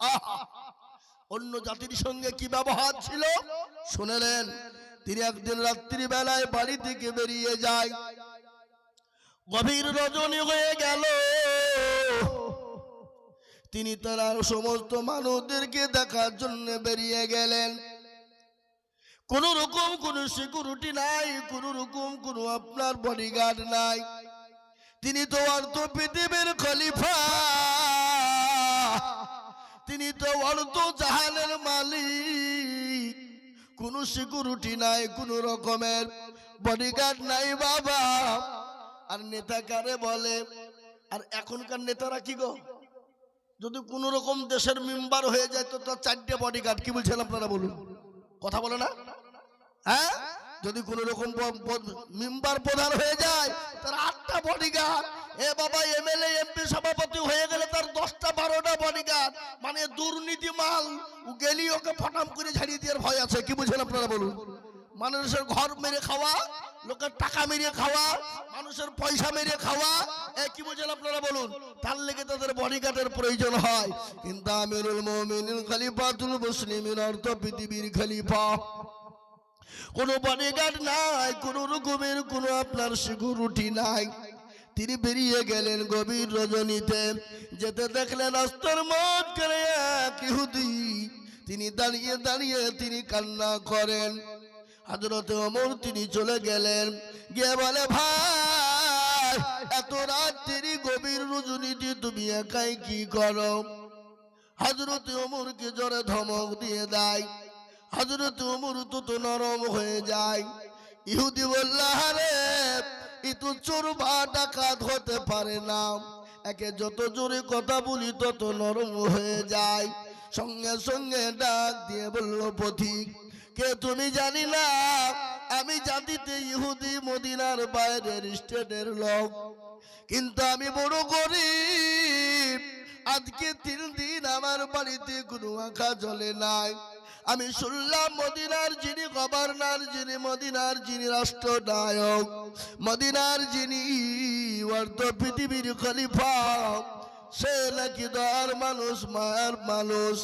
আহা! অন্য জাতির সঙ্গে কি ব্যবহার ছিল শুনলেন। তিনি একদিন রাত্রি বেলায় বাড়ি থেকে বেরিয়ে যায়, গভীর রজনী হয়ে গেল। তিনি তার সমস্ত মানুষদেরকে দেখার জন্য বেরিয়ে গেলেন। কোন রকম কোন সিকিউরিটি নাই, কোন রকম কোন আপনার বডিগার্ড নাই। তিনি তো অর্ধ পৃথিবীর খলিফা, তিনি তো অর্ধ জাহানের মালিক। কোন সিকিউরিটি নাই, কোন রকমের বডিগার্ড নাই বাবা। আর নেতা কারে বলে? আর এখনকার নেতারা কি গো, যদি কোন রকম দেশের মেম্বার হয়ে যায় তো তার 4টে বডিগার্ড। কি বলছেন আপনারা বলুন, কথা বলে না? হ্যাঁ, যদি কোন রকম মেম্বার প্রধান হয়ে যায় তার 8টা বডিগার্ড। এ বাবা, এমএলএ এমপি সভাপতি হয়ে গেলে তার 10টা 12টা বডিগার্ড। মানে দুর্নীতি মাল গেলি ওকে ফটাম করে ঝাড়িয়ে দেওয়ার ভয় আছে। কি বুঝেন আপনারা বলুন? মানুষের ঘর মেরে খাওয়া, লোকের টাকা মেরে খাওয়া, মানুষের পয়সা মেরে খাওয়া, কি বুঝেন আপনারা বলুন? তার লেগে তাদের বডিগার্ডের প্রয়োজন হয়। কিন্তু আমিরুল মুমিনিন খলিফাতুল মুসলিমিন অর্থ পৃথিবীর খলিফা, কোনো বডিগার্ড নাই, কোনো রকমের কোনো আপনার সিকিউরিটি নাই। তিনি বেরিয়ে গেলেন গভীর রজনীতে। যেতে দেখলেন রাস্তার মাঝখানে এক ইহুদি। তিনি দাঁড়িয়ে দাঁড়িয়ে তিনি কান্না করেন। হযরত ওমর তিনি চলে গেলেন, গিয়ে বলে, ভাই এত রাত্রি গভীর রজনীতে তুমি একাই কি করো? হযরত ওমরকে জোরে ধমক দিয়ে দেয়। হযরত ওমর তো নরম হয়ে যায়। ইহুদি বলল, আরে এ তো চোর বা ডাকাত হতে পারে না, একে যত জোরে কথা বলি তত নরম হয়ে যায়। সঙ্গে সঙ্গে ডাক দিয়ে বলল, পথিক কে তুমি? জানি না, আমি জাতিতে ইহুদি, মদিনার বাইরের স্টেটের লোক, কিন্তু আমি বড় গরিব। আজকে 3 দিন আমার বাড়িতে কোনো আঁকা জ্বলে নাই। আমি শুনলাম মদিনার যিনি গভর্নর, যিনি মদিনার যিনি রাষ্ট্রনায়ক, মদিনার যিনি অর্ধ পৃথিবীর খলিফা, সে নাকি দয়ার মানুষ, মায়ার মানুষ।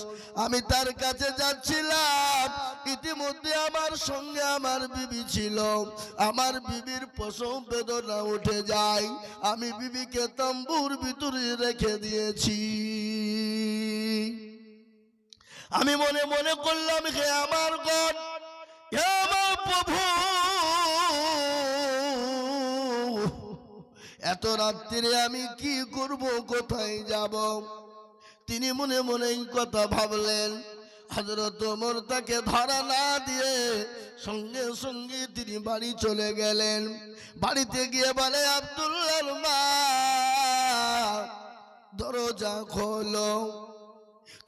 আমি তার কাছে যাচ্ছিলাম, ইতিমধ্যে আমার সঙ্গে আমার বিবি ছিল। আমার বিবির প্রসব বেদনা উঠে যায়, আমি বিবিকে তম্বুর ভিতরে রেখে দিয়েছি। আমি মনে মনে করলাম, হে আমার গড, হে আমার প্রভু, এত রাত্রে আমি কি করব, কোথায় যাব? তিনি মনে মনে এই কথা ভাবলেন। হযরত ওমর তাকে ধরা না দিয়ে সঙ্গে সঙ্গে তিনি বাড়ি চলে গেলেন। বাড়িতে গিয়ে বলে, আব্দুল্লাহর মা, দরজা খোলো।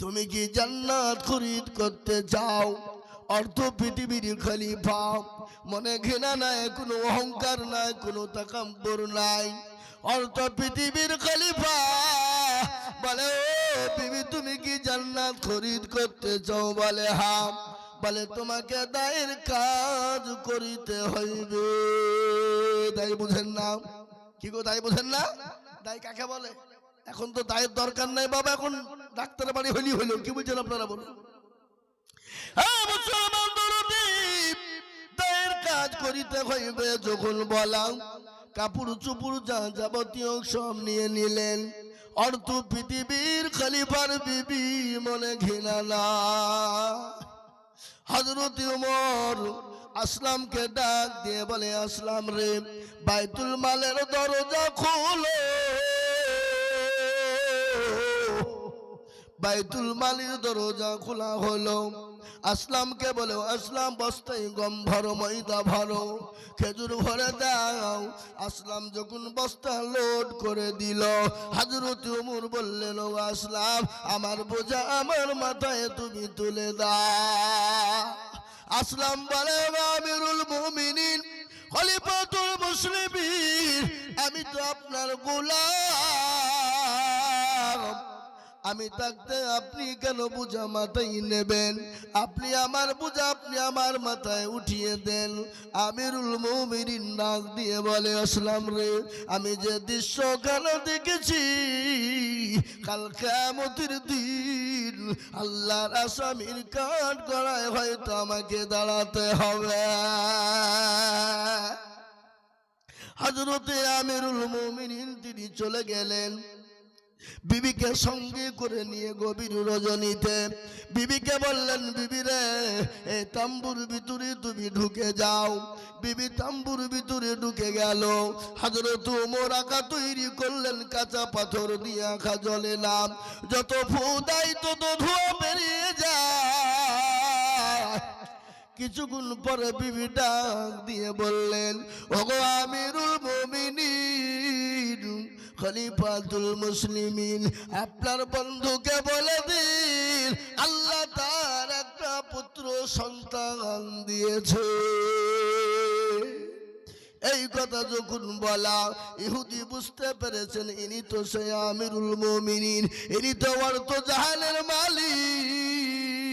তুমি কি জান্নাত খরিদ করতে চাও? অর্ধ পৃথিবীর খলিফা, মনে ঘৃণা নাই, কোনো অহংকার নাই, কোনো তাকাব্বুর নাই। অর্ধ পৃথিবীর খলিফা বলে, ও বিবি, তুমি কি জান্নাত খরিদ করতে চাও? বলে, হ্যাঁ। বলে, তোমাকে দায়ের কাজ করিতে হইবে। দায় বুঝেন না? কি গো, দায় বুঝেন না? দায় কাকে বলে? এখন তো দায়ের দরকার নাই বাবা, এখন ডাক্তার বাড়ি হইলি হইল। কি বুঝছেন আপনারা বলুন? হ্যাঁ মুসলমান দরদি, দায়ের কাজ করিতে হইবে যখন বলাম, কাপড় চুপুর যা যাবতীয় সব নিয়ে নিলেন। অর্ধ পৃথিবীর খলিফার বিবি মনে ঘৃণা না। হযরত ওমর আসলামকে ডাক দিয়ে বলে, আসলাম রে, বাইতুল মালের দরজা খোলো। বাইতুল মালের দরজা খোলা হলো। আসলামকে বলে, আসলাম বস্তায় গম ভরো, ময়দা ভরো, খেজুর ভরে দাও। আসলাম যখন বস্তা লোড করে দিল, হযরত ওমর বললেন, ও আসলাম, আমার বোঝা আমার মাথায় তুমি তুলে দাও। আসলাম বলে, আমিরুল মুমিনিন খলিফাতুল মুসলিমিন, আমি তো আপনার গোলাম, আমি থাকতে আপনি কেন বোঝা মাথায় নেবেন? আপনি আমার বোঝা আপনি আমার মাথায় উঠিয়ে দেন। আমিরুল মুমিনিন ডাক দিয়ে বলে, আসলাম রে, আমি যে দৃশ্য কেন দেখেছি, কাল কিয়ামতের দিন আল্লাহর আসামির কাঠ গড়ায় হয়তো আমাকে দাঁড়াতে হবে। হযরতে আমিরুল মুমিনিন তিনি চলে গেলেন বিবিকে সঙ্গে করে নিয়ে গভীর রজনীতে। বিবিকে বললেন, বিবি রে, এই তাম্বুর ভিতরে তুমি ঢুকে যাও। বিবি তাম্বুর ভিতরে ঢুকে গেল। হযরত ওমর আঁকা তৈরি করলেন, কাঁচা পাথর দিয়ে আঁকা জ্বলে না, যত ফু দেয় তত ধোঁয়া বেরিয়ে যায়। কিছুক্ষণ পরে বিবি ডাক দিয়ে বললেন, ওগো আমিরুল মুমিনিন, খলিফাতুল মুসলিমিন, আপনার বন্ধুকে বলে দিন আল্লাহ তার একটা পুত্র সন্তান দিয়েছে। এই কথা যখন বলা, ইহুদি বুঝতে পেরেছেন ইনি তো সে আমিরুল মুমিনিন, ইনি তো অর্থ জাহানের মালিক।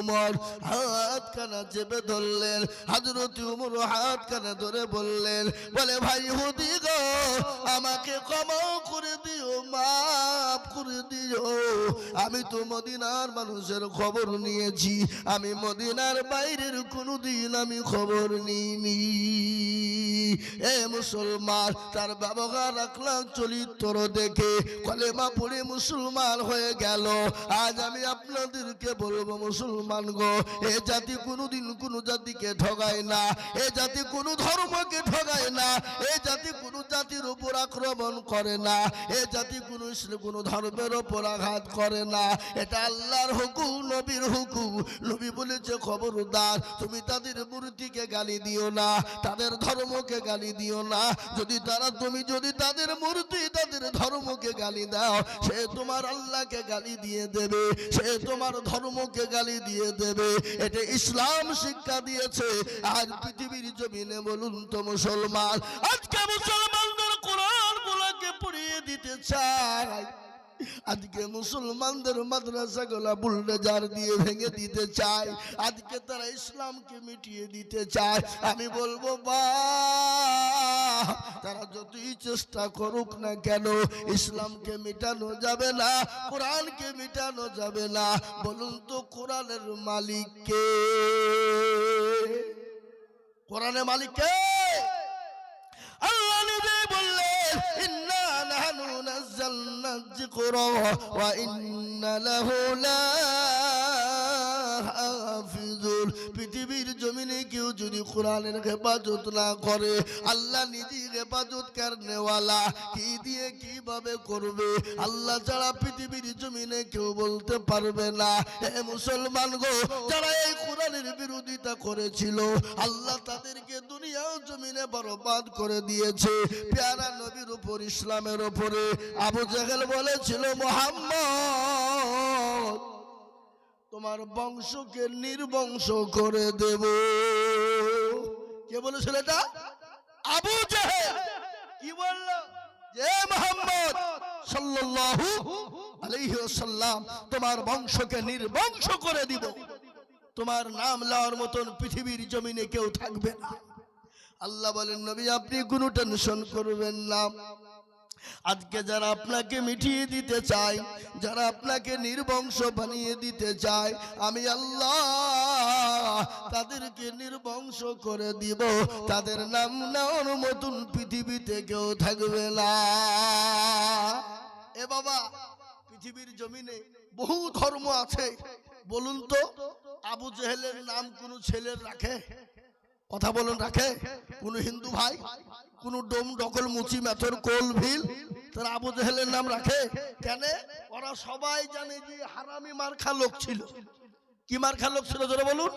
উমর হাত কানা চেপে ধরলেন। হযরত উমর হাত কানা ধরে বললেন, বলে ভাই ইহুদি গো, আমাকে ক্ষমা করে দিও, মাফ করে দিও। আমি তো মদিনার মানুষের খবর নিয়েছি, আমি মদিনার বাইরের কোনোদিন আমি খবর নিইনি। এ মুসলমান, তার ব্যবহার আখলাক চরিত্র দেখে কলেমা পড়ে মুসলমান হয়ে গেল। আজ আমি আপনাদেরকে বলবো, মুসলমান গো, এ জাতি কোনোদিন কোনো জাতিকে ঠগায় না, এ জাতি কোনো ধর্মকে ঠগায় না, এ জাতি কোনো জাতির উপর আক্রমণ করে না, এ জাতি কোনো ধর্মের উপর আঘাত করে না। এটা আল্লাহর হুকুম, নবীর হুকুম। নবী বলেছে, খবরদার তুমি তাদের মূর্তিকে গালি দিও না, তাদের ধর্মকে গালি দিও না। যদি তাদের মূর্তি তাদের ধর্মকে গালি দাও, সে তোমার আল্লাহকে গালি দিয়ে দেবে, সে তোমার ধর্মকে গালি দিয়ে দেবে। এটা ইসলাম শিক্ষা দিয়েছে। আর পৃথিবীর জমিনে বলুন তো মুসলমান, আজকে মুসলমানদের কোরআন গুলোকে পড়িয়ে দিতে চায়, আজকে মুসলমানদের মাদ্রাসাগুলা বুলডোজার দিয়ে ভেঙে দিতে চায়, আজকে তারা ইসলামকে মিটিয়ে দিতে চায়। আমি বলবো, বাহ, তারা যতই চেষ্টা করুক না কেন, ইসলামকে মিটানো যাবে না, কোরআনকে মিটানো যাবে না। বলুন তো, কোরআনের মালিক কে? কোরআনের মালিক কে? আল্লাহ নিজে বললেন, ইন্না নাহনু নাযালনা যিকরা ওয়া ইন্না লাহু লাহাফিজুন। পৃথিবীর জমিনে কেউ যদি কোরআনের হেফাজত না করে, আল্লাহ নিজেই হেফাজত করনেওয়ালা। কি দিয়ে কিভাবে করবে? আল্লাহ ছাড়া পৃথিবীর জমিনে কেউ বলতে পারবে না। হে মুসলমান গো, যারা এই কোরআনের বিরোধিতা করেছিল, আল্লাহ তাদেরকে দুনিয়া জমিনে বরবাদ করে দিয়েছে। প্যারা নবীর উপর, ইসলামের উপরে আবু জাহেল বলেছিল, মুহাম্মদ, তোমার বংশকে নির্বংশ করে দেব। কে বলেছিল এটা? আবু জাহেল। কি বলল? যে মুহাম্মদ সাল্লাল্লাহু আলাইহি ওয়াসাল্লাম, তোমার বংশকে নির্বংশ করে দিব, তোমার নাম লওয়ার মতন পৃথিবীর জমিনে কেউ থাকবে না। আল্লাহ বলেন, নবী আপনি কোনো টেনশন করবেন না। আজকে যারা আপনাকে মিটিয়ে দিতে চায়, যারা আপনাকে নির্বংশ বানিয়ে দিতে চায়, আমি আল্লাহ তাদেরকে নির্বংশ করে দিব। তাদের নাম নেওয়ার মতন পৃথিবীতে কেউ থাকবে না। এ বাবা, পৃথিবীর জমিনে বহু ধর্ম আছে। বলুন তো, আবু জেহেলের নাম কোন ছেলের রাখে? কথা বলুন, রাখে? কোন হিন্দু ভাই, কোন ডোম ডকল মুচি মেথর কোল ভিল তারা আবু জেহেলের নাম রাখে কেন? ওরা সবাই জানে যে হারামি মার্খা লোক ছিল। কি মার্খা লোক ছিল জোরে বলুন?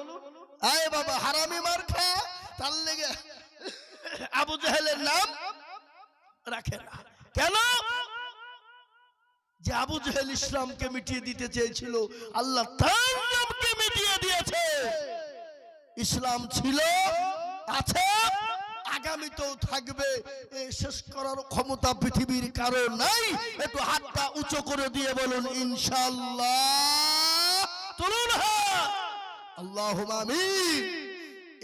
আয় বাবা, হারামি মার্খা, তার লেগে আবু জেহেলের নাম রাখে না। কেন? যে আবু জেহেল ইসলামকে মিটিয়ে দিতে চেয়েছিল, আল্লাহ তার নামকে মিটিয়ে দিয়েছে। ইসলাম ছিল, আছে, আগামীতেও থাকবে, এই শেষ করার ক্ষমতা পৃথিবীর কারো নাই। একটু হাতটা উঁচু করে দিয়ে বলুন ইনশাআল্লাহ। চলুন হাত, আল্লাহুম্মা আমিন।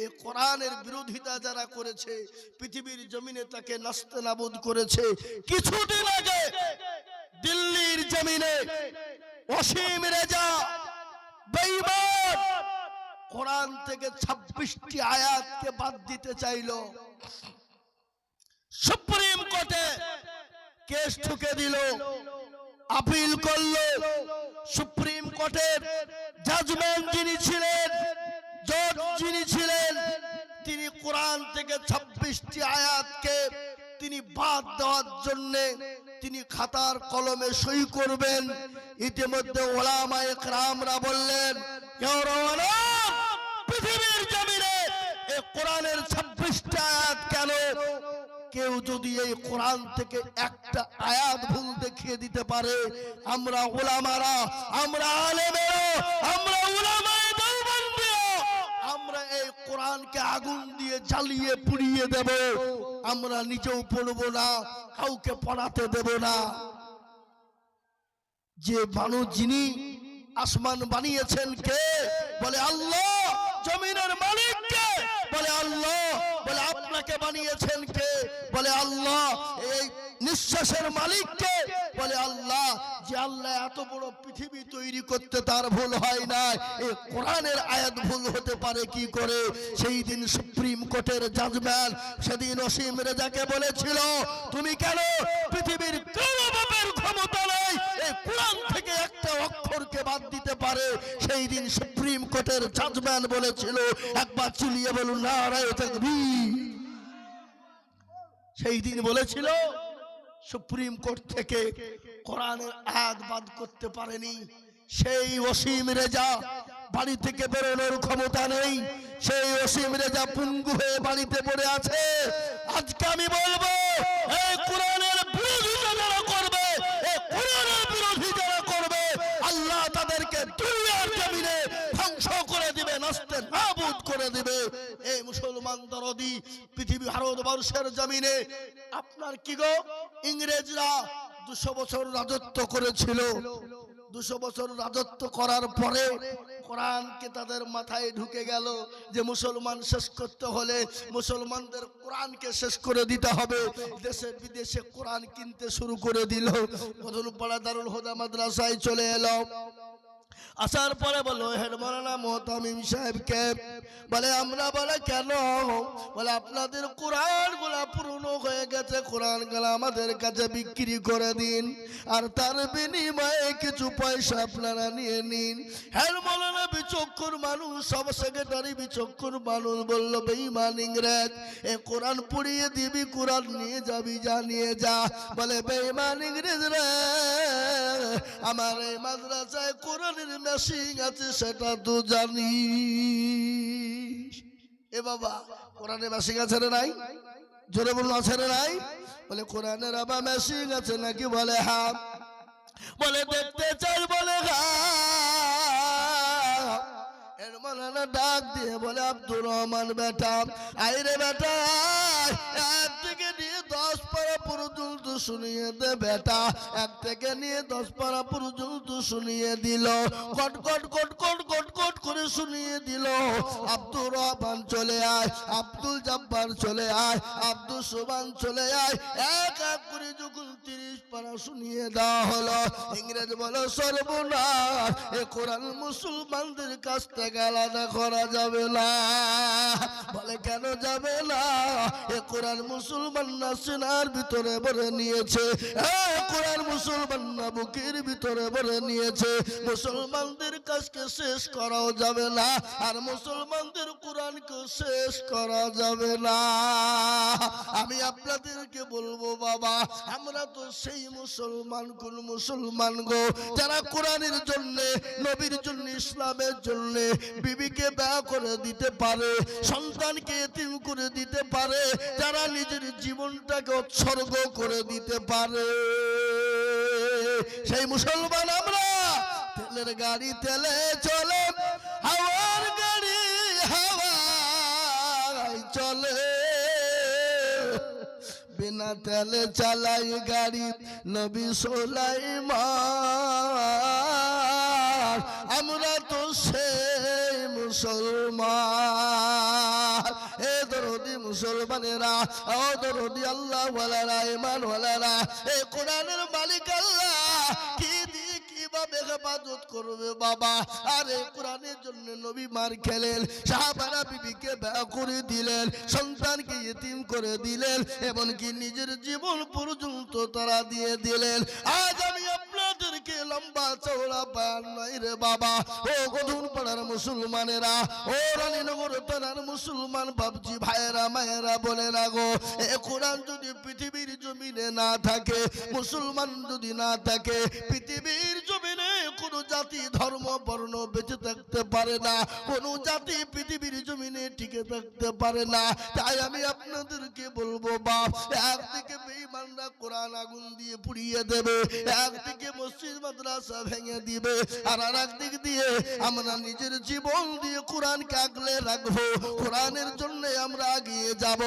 এই কোরআনের বিরোধিতা যারা করেছে, পৃথিবীর জমিনে তাকে নাস্তানাবুদ করেছে। কিছুদিন আগে দিল্লির জমিনে অসীম রেজা বেঈমান কোরআন থেকে 26টি আয়াতকে বাদ দিতে চাইল। সুপ্রিম কোর্টে কেস ঠুকে দিল, আপিল করলো। সুপ্রিম কোর্টের জাজমেন্ট যিনি ছিলেন, জজ যিনি ছিলেন, তিনি কোরআন থেকে 26টি আয়াতকে তিনি বাদ দেওয়ার জন্য তিনি খাতার কলমে সই করবেন। ইতিমধ্যে উলামায়ে কেরামরা বললেন, পৃথিবীর জমিনে এই কোরআনের 26টা আয়াত কেন? কেউ যদি এই কোরআন থেকে একটা আয়াত ভুল দেখিয়ে দিতে পারে, আমরা উলামারা, আমরা আলেমেরা, আমরা উলামায়ে দেওবন্দিরা, আমরা এই কোরআনকে আগুন দিয়ে জ্বালিয়ে পুড়িয়ে দেব। আমরা নিজেও পড়ব না, কাউকে পড়াতে দেব না। যে মানুষ, যিনি আসমান বানিয়েছেন কে? বলে আল্লাহ। জমিনের মালিক কে? বলে আল্লাহ। বলে আপনাকে বানিয়েছেন কে? বলে আল্লাহ। এই নিঃশ্বাসের মালিক কে? বলে আল্লাহ। যে আল্লাহ এত বড় পৃথিবী তৈরি করতে তার ভুল হয় না, এই কোরআনের আয়াত ভুল হতে পারে কি করে? সেই দিন সুপ্রিম কোর্টের জাজমেন্ট, সেদিন অসীম রেজাকে বলেছিল, তুমি কেন পৃথিবীর কোনো বাপের ক্ষমতা নেই এই কোরআন থেকে একটা অক্ষরকে বাদ দিতে পারে? সেই দিন সুপ্রিম কোর্টের জাজমেন্ট বলেছিল, একবার চিলিয়ে বলুন নারায়ে তাকবীর। সেই দিন বলেছিল সুপ্রিম কোর্ট থেকে কোরআনের আয়াত বাদ করতে পারেনি। সেই অসীম রেজা বাড়ি থেকে বেরোনোর ক্ষমতা নেই। সেই অসীম রেজা পঙ্গু হয়ে বাড়িতে পড়ে আছে। আজকে আমি বলবো, এই কোরআনের বিরোধিতা যারা করবে, এই কোরআনের বিরোধী যারা করবে, আল্লাহ তাদেরকে দুনিয়ার জমিনে ধ্বংস করে দিবে, নাস্তানাবুদ করে দিবে। এই মুসলমান দরদি পৃথিবী ভারতবর্ষের জমিনে আপনার কি গো, ইংরেজরা 200 বছর রাজত্ব করেছিল। 200 বছর রাজত্ব করার পরে কোরআনকে তাদের মাথায় ঢুকে গেল যে মুসলমান শেষ করতে হলে মুসলমানদের কোরআনকে শেষ করে দিতে হবে। দেশে বিদেশে কোরআন কিনতে শুরু করে দিল। মদনপাড়া দারুল হুদা মাদ্রাসায় চলে এলো। আসার পরে বললো হেড মাওলানা মুহতামিম সাহেবকে, বলে আমরা, বলে কেন? বলে আপনাদের কোরআন গুলা পুরনো হয়ে গেছে, কোরআন গুলা আমাদের কাছে বিক্রি করে দিন, আর তার বিনিময়ে কিছু পয়সা আপনারা নিয়ে নিন। হেড মাওলানা বিচক্ষণ মানুষ, সব সেক্রেটারি বিচক্ষণ মানুষ, বলল বেঈমান ইংরেজ, এ কোরআন পুড়িয়ে দিবি, কোরআন নিয়ে যাবি, যা নিয়ে যা। বলে বেঈমান ইংরেজ রে, আমার এই মাদ্রাসায় কোরআনের মেশিন আছে, সেটা তো জানি। এ বাবা, কোরআনের মেশিন আছে রে নাই? জোরে বলুন, আছে রে নাই? বলে কোরআনের আবার মেশিন আছে নাকি? বলে হ্যাঁ। বলে দেখতে চাই? বলে হ্যাঁ। এর মাওলানা ডাক দিয়ে বলে, আব্দুর রহমান বেটা, আইরে বেটা, এক থেকে নিয়ে 10 পারা পর্যন্ত শুনিয়ে দে বেটা। 1 থেকে নিয়ে 10 পারা পর্যন্ত শুনিয়ে দিল। কট কট কট কট কট কট করে শুনিয়ে দিল। আব্দুর রহমান চলে আয়, আব্দুল জব্বার চলে আয়, আব্দুল সুবহান চলে আয়। এক এক করে যখন 30 পারা শুনিয়ে দেওয়া হলো, ইংরেজ বলে সর্বনাশ, এ কোরআন মুসলমানদের কাছ থেকে আলাদা করা যাবে না। বলে কেন যাবে না? এ কোরআন মুসলমান না সিনার ভিতরে ভরে নিয়েছে, কোরআন মুসলমান না বুকের ভিতরে ভরে নিয়েছে। মুসলমানদের কাজকে শেষ করাও যাবে না, আর মুসলমানদের কোরআনকে শেষ করা যাবে না। আমি আপনাদেরকে বলবো বাবা, আমরা তো সেই মুসলমান, কোন মুসলমান গো, যারা কোরআনের জন্য, নবীর জন্য, ইসলামের জন্য বিবিকে ব্যয় করে দিতে পারে, সন্তানকে এতিম করে দিতে পারে, যারা নিজের জীবনটাকে উৎসর্গ করে দিতে পারে, সেই মুসলমান আমরা। তেলের গাড়ি তেলে চলে, হাওয়ার গাড়ি হাওয়ায় চলে, বিনা তেলে চালাই গাড়ি নবী সুলাইমান আমরা তো সেই মুসলমান এ দরদি মুসলমানেরা ও দরদি আল্লাহ ওয়ালারা ঈমান ওয়ালারা এই কোরআনের মালিক আল্লাহ কি দিয়ে কিভাবে হেফাজত করবে বাবা আর এই কোরআনের জন্য নবী মার খেলেন সাহাবারা বিবিকে বিয়ে করে দিলেন সন্তানকে ইতিম করে দিলেন এমনকি নিজের জীবন পর্যন্ত তারা দিয়ে দিলেন আজ আমি আপনাদেরকে লম্বা চওড়া বয়ান নাই রে বাবা ও গধুন পাড়ার মুসলমানেরা ও রানীনগর পাড়ার মুসলমান বাবজি ভাইয়েরা মায়েরা বলে রাখো এ কোরআন যদি পৃথিবীর জমিনে না থাকে মুসলমান যদি না থাকে পৃথিবীর জমিনে কোন জাতি ধর্ম বর্ণ বেঁচে থাকতে পারে না কোন জাতি পৃথিবীর জমিনে টিকে থাকতে পারে না তাই আমি আপনাদেরকে বলবো বাপ একদিকে বেঈমানরা কোরআন আগুন দিয়ে পুড়িয়ে দেবে একদিকে মসজিদ মাদ্রাসা ভেঙে দিবে আর আরেকদিক দিয়ে আমরা নিজের জীবন দিয়ে কোরআনকে আগলে রাখবো কোরআনের জন্য আমরা এগিয়ে যাব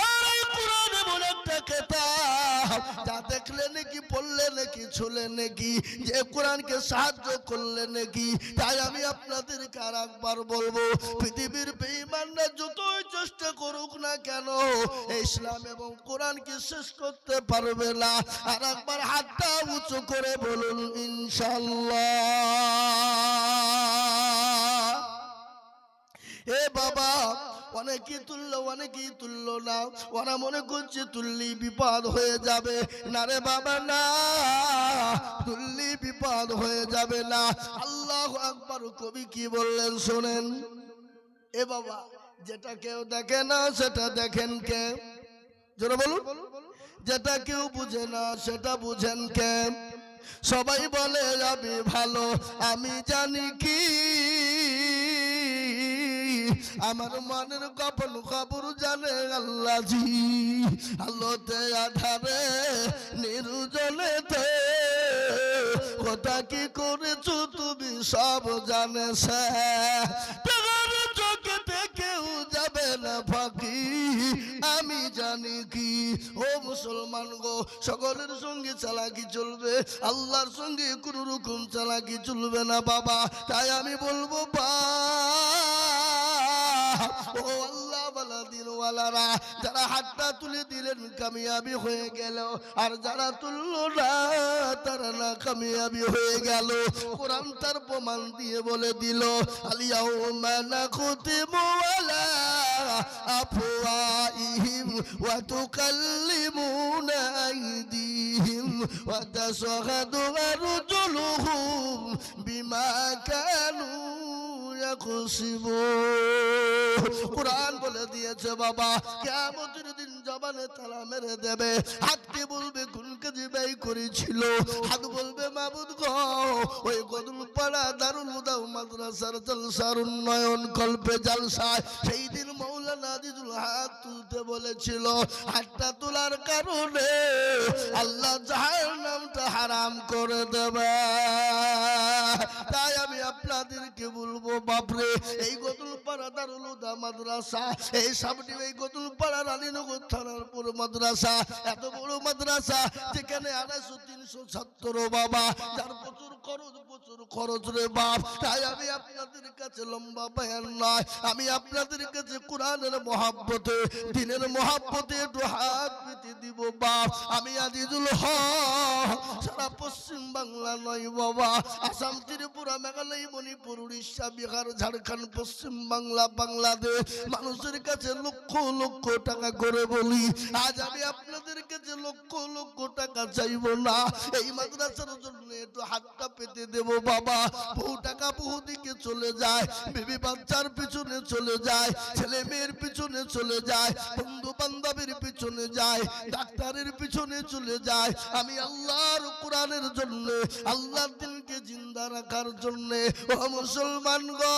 আর এই কোরআন এমন একটা কিতাব যা দেখলে নাকি পড়লে নাকি ছুলে নাকি যে কোরআনকে সাহায্য করলে নাকি তাই আমি আপনাদেরকে আর একবার বলবো পৃথিবীর বেঈমানরা যতই চেষ্টা করুক না কেন ইসলাম এবং কোরআনকে শেষ করতে পারবে না আর একবার হাতটা উঁচু করে বলুন ইনশাআল্লাহ এ বাবা অনেকেই তুললো না ওরা মনে করছে তুললি বিপদ হয়ে যাবে না রে বাবা না তুললি বিপদ হয়ে যাবে না আল্লাহু আকবার কবি কি বললেন শোনেন এ বাবা যেটা কেউ দেখে না সেটা দেখেন কে জোরে বলুন যেটা কেউ বুঝে না সেটা বুঝেন কে সবাই বলে আমি ভালো আমি জানি কি আমার মনের গোপন খবর জানে আল্লাহ জি আলোতে আধারে নির্জনেতে কথা কি করেছো তুমি সব জানে সে চোখেতে কেউ যাবে না ফাঁকি আমি জানি কি ও মুসলমান গো সকলের সঙ্গে চালাকি চলবে আল্লাহর সঙ্গে কোন রকম চালাকি চলবে না বাবা তাই আমি বলবো ও আল্লাহ ওয়ালা দিনওয়ালারা যারা হাতটা তুলে দিলেন কামিয়াবি হয়ে গেল আর যারা তুললো না তারা না কামিয়াবি হয়ে গেল কোরআন তার প্রমাণ দিয়ে বলে দিল আলিয়াউমা নাখতিমু আলা আফওয়াহিহিম ওয়া তুকাল্লিমুনা আইদিহিম ওয়া তাশহাদু আরজুলুহুম বিমা কানু কোরআন বলে দিয়েছে বাবা কিয়ামতের দিন জবানে তালা মেরে দেবে হাতকে বলবে কোন কাজে ব্যয় করেছিল হাত বলবে মাবুদ গো ওই গদুলপাড়া দারুল হুদা মাদ্রাসার জলসার উন্নয়ন কল্পে জলসায় সেই দিন মাওলানা আজিজুল হাত তুলতে বলেছিল হাতটা তোলার কারণে আল্লাহ জাহান্নামটা হারাম করে দেবে তাই আমি আপনাদেরকে বলবো বাপরে এই গদুলপাড়া দারুল হুদা মাদ্রাসা এই সামনে এই গদুলপাড়া রানীনগর থানার পুরো মাদ্রাসা এত বড় মাদ্রাসা যেখানে 250-300 ছাত্র বাবা যার প্রচুর খরচ রে বাপ তাই আমি আপনাদের কাছে লম্বা বয়ান নয় আমি আপনাদের কাছে কোরআনের মহব্বতে দ্বীনের মহব্বতে একটু হাত পেতে দিব বাপ আমি আজিজুল হক সারা পশ্চিম বাংলা নয় বাবা আসাম ত্রিপুরা মেঘালয় মণিপুর উড়িষ্যা বিহার ঝাড়খণ্ড পশ্চিম বাংলা বাংলাদেশ মানুষের কাছে লক্ষ লক্ষ টাকা করে বলি আজ আমি আপনাদের কাছে লক্ষ লক্ষ টাকা চাইব না এই মাদ্রাসার জন্য একটু হাতটা পেতে দেব বাবা বহু টাকা বহু দিকে চলে যায় বিবি বাচ্চার পিছনে চলে যায় ছেলে মেয়ের পিছনে চলে যায় বন্ধু বান্ধবের পিছনে যায় ডাক্তারের পিছনে চলে যায় আমি আল্লাহর কোরআনের জন্য আল্লাহর দিনকে জিন্দা রাখার জন্য ও মুসলমান গো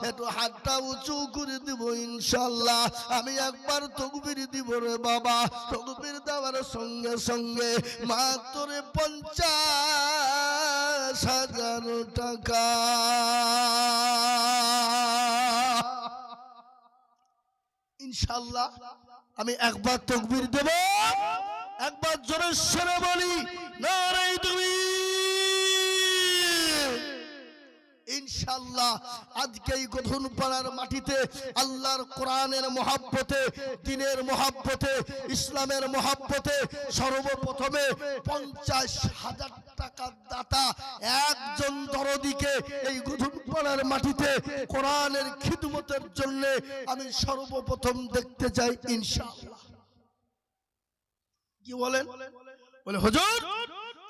একটু হাতটা উঁচু করে দিব ইনশাআল্লাহ আমি একবার তাকবীর দিব রে বাবা তাকবীর দেওয়ার সঙ্গে সঙ্গে মাত্র 50,000 টাকা ইনশাআল্লাহ আমি একবার তাকবীর দেব, একবার জোরে সরে বলি নারে তাকবীর। ইনশাআল্লাহ আজকে এই গধনপাড়ার মাটিতে আল্লাহর কোরআনের মহব্বতে, দ্বীনের মহব্বতে, ইসলামের মহব্বতে সর্বপ্রথমে 50,000 টাকার দাতা একজন দরদিকে এই গধনপাড়ার মাটিতে কোরআনের খিদমতের জন্য আমি সর্বপ্রথম দেখতে চাই ইনশাআল্লাহ। কি বলেন? বলে হুজুর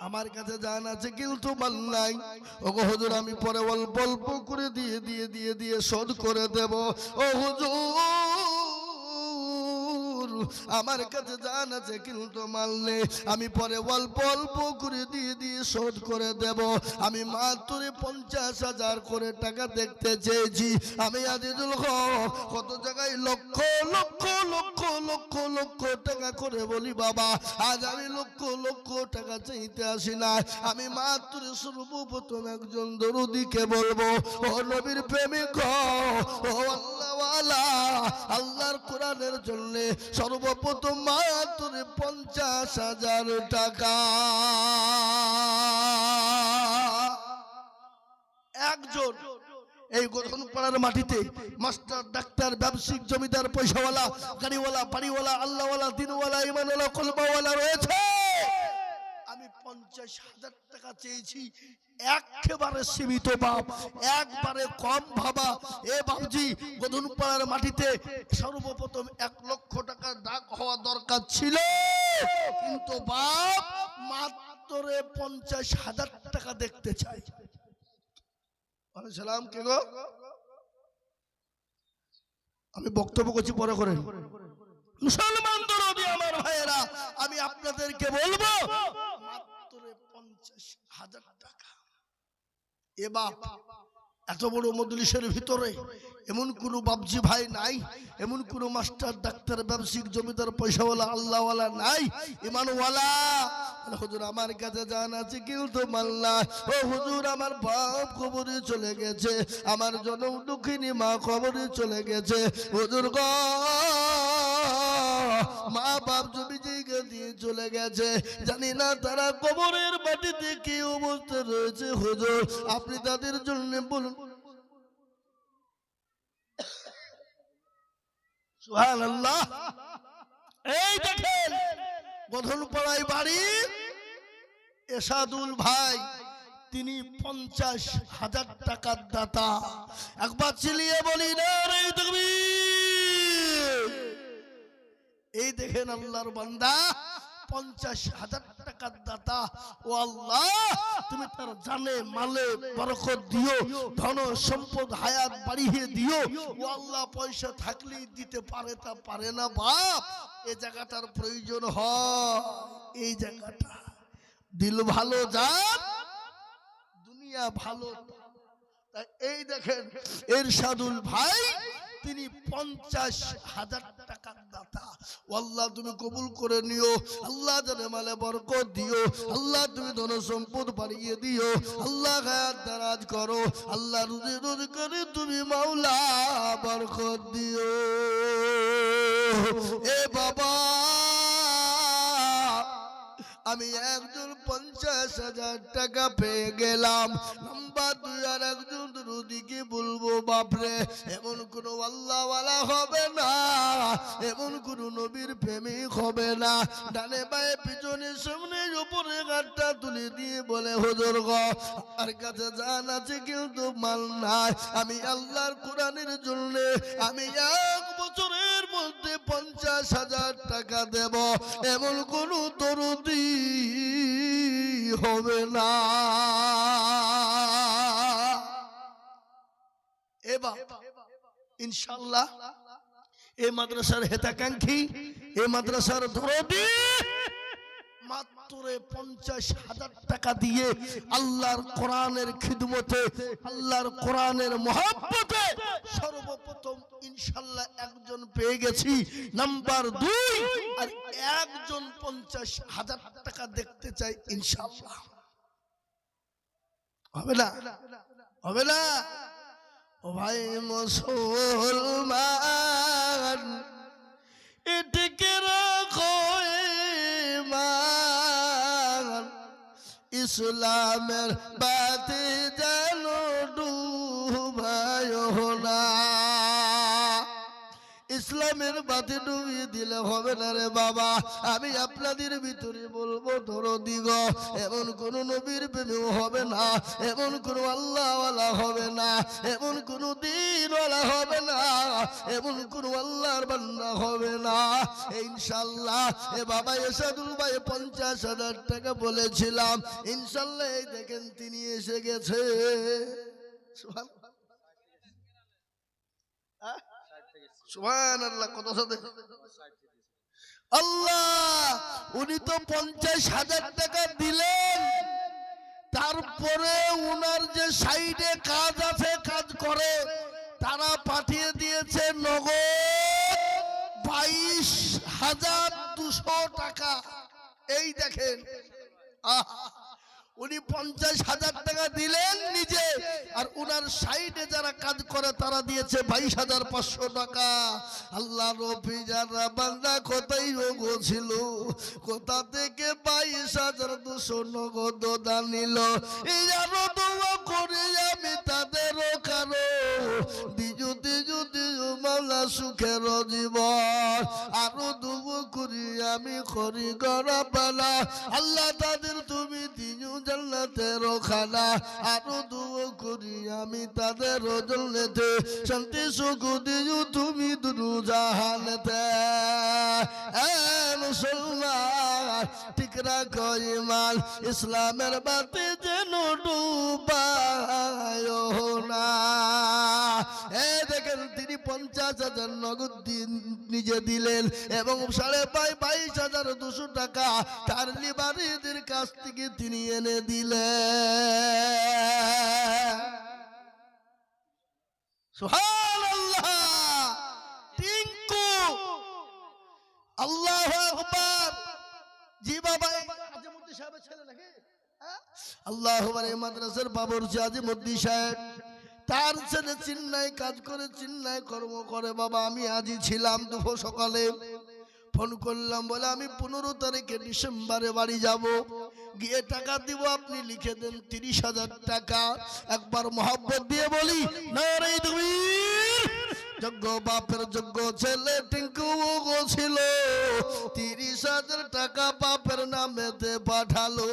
আমার কাছে জান আছে কিন্তু মাল নাই। ওগো হুজুর আমি পরে অল্প অল্প করে দিয়ে শোধ করে দেব। ও হুজুর আমার কাছে জান আছে কিন্তু মাল নেই, আমি পরে অল্প অল্প করে দিয়ে শোধ করে দেব। আমি মাত্র 50,000 করে টাকা দেখতে চেয়েছি। আমি আজিজুল হক কত জায়গায় লক্ষ লক্ষ লক্ষ লক্ষ লক্ষ টাকা করে বলি বাবা, আজ আমি লক্ষ লক্ষ টাকা চাইতে আসি না। আমি মাত্র সর্বপ্রথম একজন দরুদিকে বলবো, ও নবীর প্রেমিক, ও আল্লাহওয়ালা, আল্লাহর কোরআনের জন্য সর্বপ্রথম মাত্র 50,000 টাকা একজন এই গঠনপাড়ার মাটিতে মাস্টার, ডাক্তার, ব্যবসায়িক, জমিদার, পয়সাওয়ালা, গাড়িওয়ালা, বাড়িওয়ালা, আল্লাহওয়ালা, দিনওয়ালা, ইমানওয়ালা, কলমাওয়ালা রয়েছে। আমি 50,000 টাকা চেয়েছি। একেবারে সীমিত বাপ, একবারে কম ভাবা। এ বাবজি গধনপাড়ার মাটিতে সর্বপ্রথম 1 লক্ষ টাকা ডাক হওয়া দরকার ছিল, কিন্তু বাপ মাত্র 50,000 টাকা দেখতে চাই। সালাম কে গো? আমি বক্তব্য করছি, পরে করেন। মুসলমান দরদি আমার ভাইয়েরা, আমি আপনাদেরকে বলবো মাত্র 50,000 টাকা। এ বাপ এত বড় মজলিসের ভিতরে এমন কোন বাপজি ভাই নাই, এমন কোন মাস্টার, ডাক্তার, ব্যবসায়িক, জমিদার, পয়সাওয়ালা, আল্লাহওয়ালা নাই, ইমানওয়ালা। হুজুর আমার কাছে জান আছে কিন্তু মাল্লা। ও হুজুর আমার বাপ কবরে চলে গেছে, আমার জনম দুঃখিনী মা কবরে চলে গেছে। হুজুর গো মা বাপ জমি জায়গা দিয়ে চলে গেছে, জানি না তারা কবরের মাটিতে কি অবস্থা রয়েছে। হুজুর আপনি তাদের জন্য বলুন। সুবহানাল্লাহ। এই দেখেন গধনপাড়ায় বাড়ি এসাদুল ভাই, তিনি 50,000 টাকার দাতা। একবার চিলিয়ে বলি নারে তাকবীর। এই দেখেন আল্লাহর বান্দা 50,000 টাকার দাতা। ও আল্লাহ তুমি তার জানে মালে বরকত দিও, ধন সম্পদ হায়াত বাড়িয়ে দিও। ও আল্লাহ পয়সা থাকলেই দিতে পারে, তা পারে না বাপ। এই জায়গাটার প্রয়োজন হয়, এই জায়গাটা দিল ভালো যান দুনিয়া ভালো। তাই এই দেখেন এরশাদুল ভাই তিনি 50,000 টাকার দাতা। আল্লাহ তুমি কবুল করে নিও, আল্লাহ জানে মালে বরকত দিও, আল্লাহ তুমি ধন সম্পদ বাড়িয়ে দিও, আল্লাহ হায়াত দারাজ করো, আল্লাহ রুজি রুজি করে তুমি মাওলা বরকত দিও। এ বাবা আমি একজন 50,000 টাকা পেয়ে গেলাম। নাম্বার 2 আর একজন দরদিকে বলবো, বাপরে এমন কোন আল্লাহওয়ালা হবে না, এমন কোন নবীর প্রেমিক হবে না। ডানে বায়ে পিছনে সামনে উপরে গাঁটটা তুলে দিয়ে বলে, হুজুর গো আর কাছে জান আছে কিন্তু মাল নাই। আমি আল্লাহর কোরআনের জন্য আমি 1 বছরের মধ্যে 50,000 টাকা দেব, এমন কোন দরদি হবে না। এবার ইনশাআল্লাহ এই মাদ্রাসার হেতাকাঙ্ক্ষী, এই মাদ্রাসার দরদি মাত্র 50,000 টাকা দিয়ে আল্লাহর কোরআনের খিদমতে, আল্লাহর কোরআনের মহব্বতে সর্বপ্রথম ইনশাআল্লাহ একজন পেয়ে গেছি। নাম্বার 2 আর একজন 50,000 টাকা দেখতে চাই ইনশাআল্লাহ। হবে না? হবে না? ও ভাই মুসলমান এদিকে ইসলামের বাতি যেন ডুবায় না। ইসলামের বাতি ডুবিয়ে দিলে হবে না রে বাবা। আমি আপনাদের ভিতরে বলবো দরদি গো, এমন কোন নবীর প্রেমেও হবে না, এমন কোন আল্লাহওয়ালা হবে না, এমন কোন দ্বীনওয়ালা হবে না, এমন কোন আল্লাহর বান্দা হবে না ইনশাআল্লাহ। এ বাবা এসাদুল ভাই 50,000 টাকা বলেছিলাম, ইনশাআল্লাহ এই দেখেন তিনি এসে গেছে। সুবহানাল্লাহ। কত সাথে আল্লাহ, উনি তো 50,000 টাকা দিলেন, তারপরে উনার যে সাইডে কাজ আছে, কাজ করে, তারা পাঠিয়ে দিয়েছে নগদ 22,200 টাকা। এই দেখেন, উনি 50,000 টাকা দিলেন নিজে, আর উনার সাইডে যারা কাজ করে তারা দিয়েছে 22,500 টাকা। আল্লাহ রবি যারা বান্দা কোথায় রোগো ছিল, কোথা থেকে 22,200 নগদ দান নিল। এই আরো দোয়া করে আমি তাদেরও কারো দিজু দিজু দিজু মাওলা সুখের জীবন। আরো দোয়া করি আমি করি গরাবালা, আল্লাহ তাদের তুমি দিজু জান্নাতের খানা। আরো দোয়া করি আমি তাদের জান্নাতে শান্তি সুখ দিও তুমি দুনু জাহানেতে। এ মুসলমান ঠিক রাখো ঈমান, ইসলামের বাতি যেন ডুবায় না। এ দেখেন তিনি 50,000 নগদ নিজে দিলেন এবং 22,200 টাকা তার লিবারিদের কাছ থেকে তিনি এনে দিলেন। সুবহানাল্লাহ। টিঙ্কু আল্লাহু আকবার। জি বাবা, আজিমুদ্দিন সাহেবের ছেলে নাকি? আল্লাহু আকবার। এই মাদ্রাসার বাবুর্চি আজিমুদ্দিন সাহেব, তার ছেলে চিন্নায় কাজ করে, চিন্নায় কর্ম করে। বাবা আমি আজই ছিলাম দুপুর সকালে, ফোন করলাম, বলে আমি 15 তারিখে ডিসেম্বরে বাড়ি যাব, গিয়ে টাকা দিব, আপনি লিখে দেন 30,000 টাকা। একবার মহব্বত দিয়ে বলি নারে তাকবীর। যোগ্য বাপের যোগ্য ছেলে টিঙ্কু ছিল, 30,000 টাকা বাপের নামেতে পাঠালো।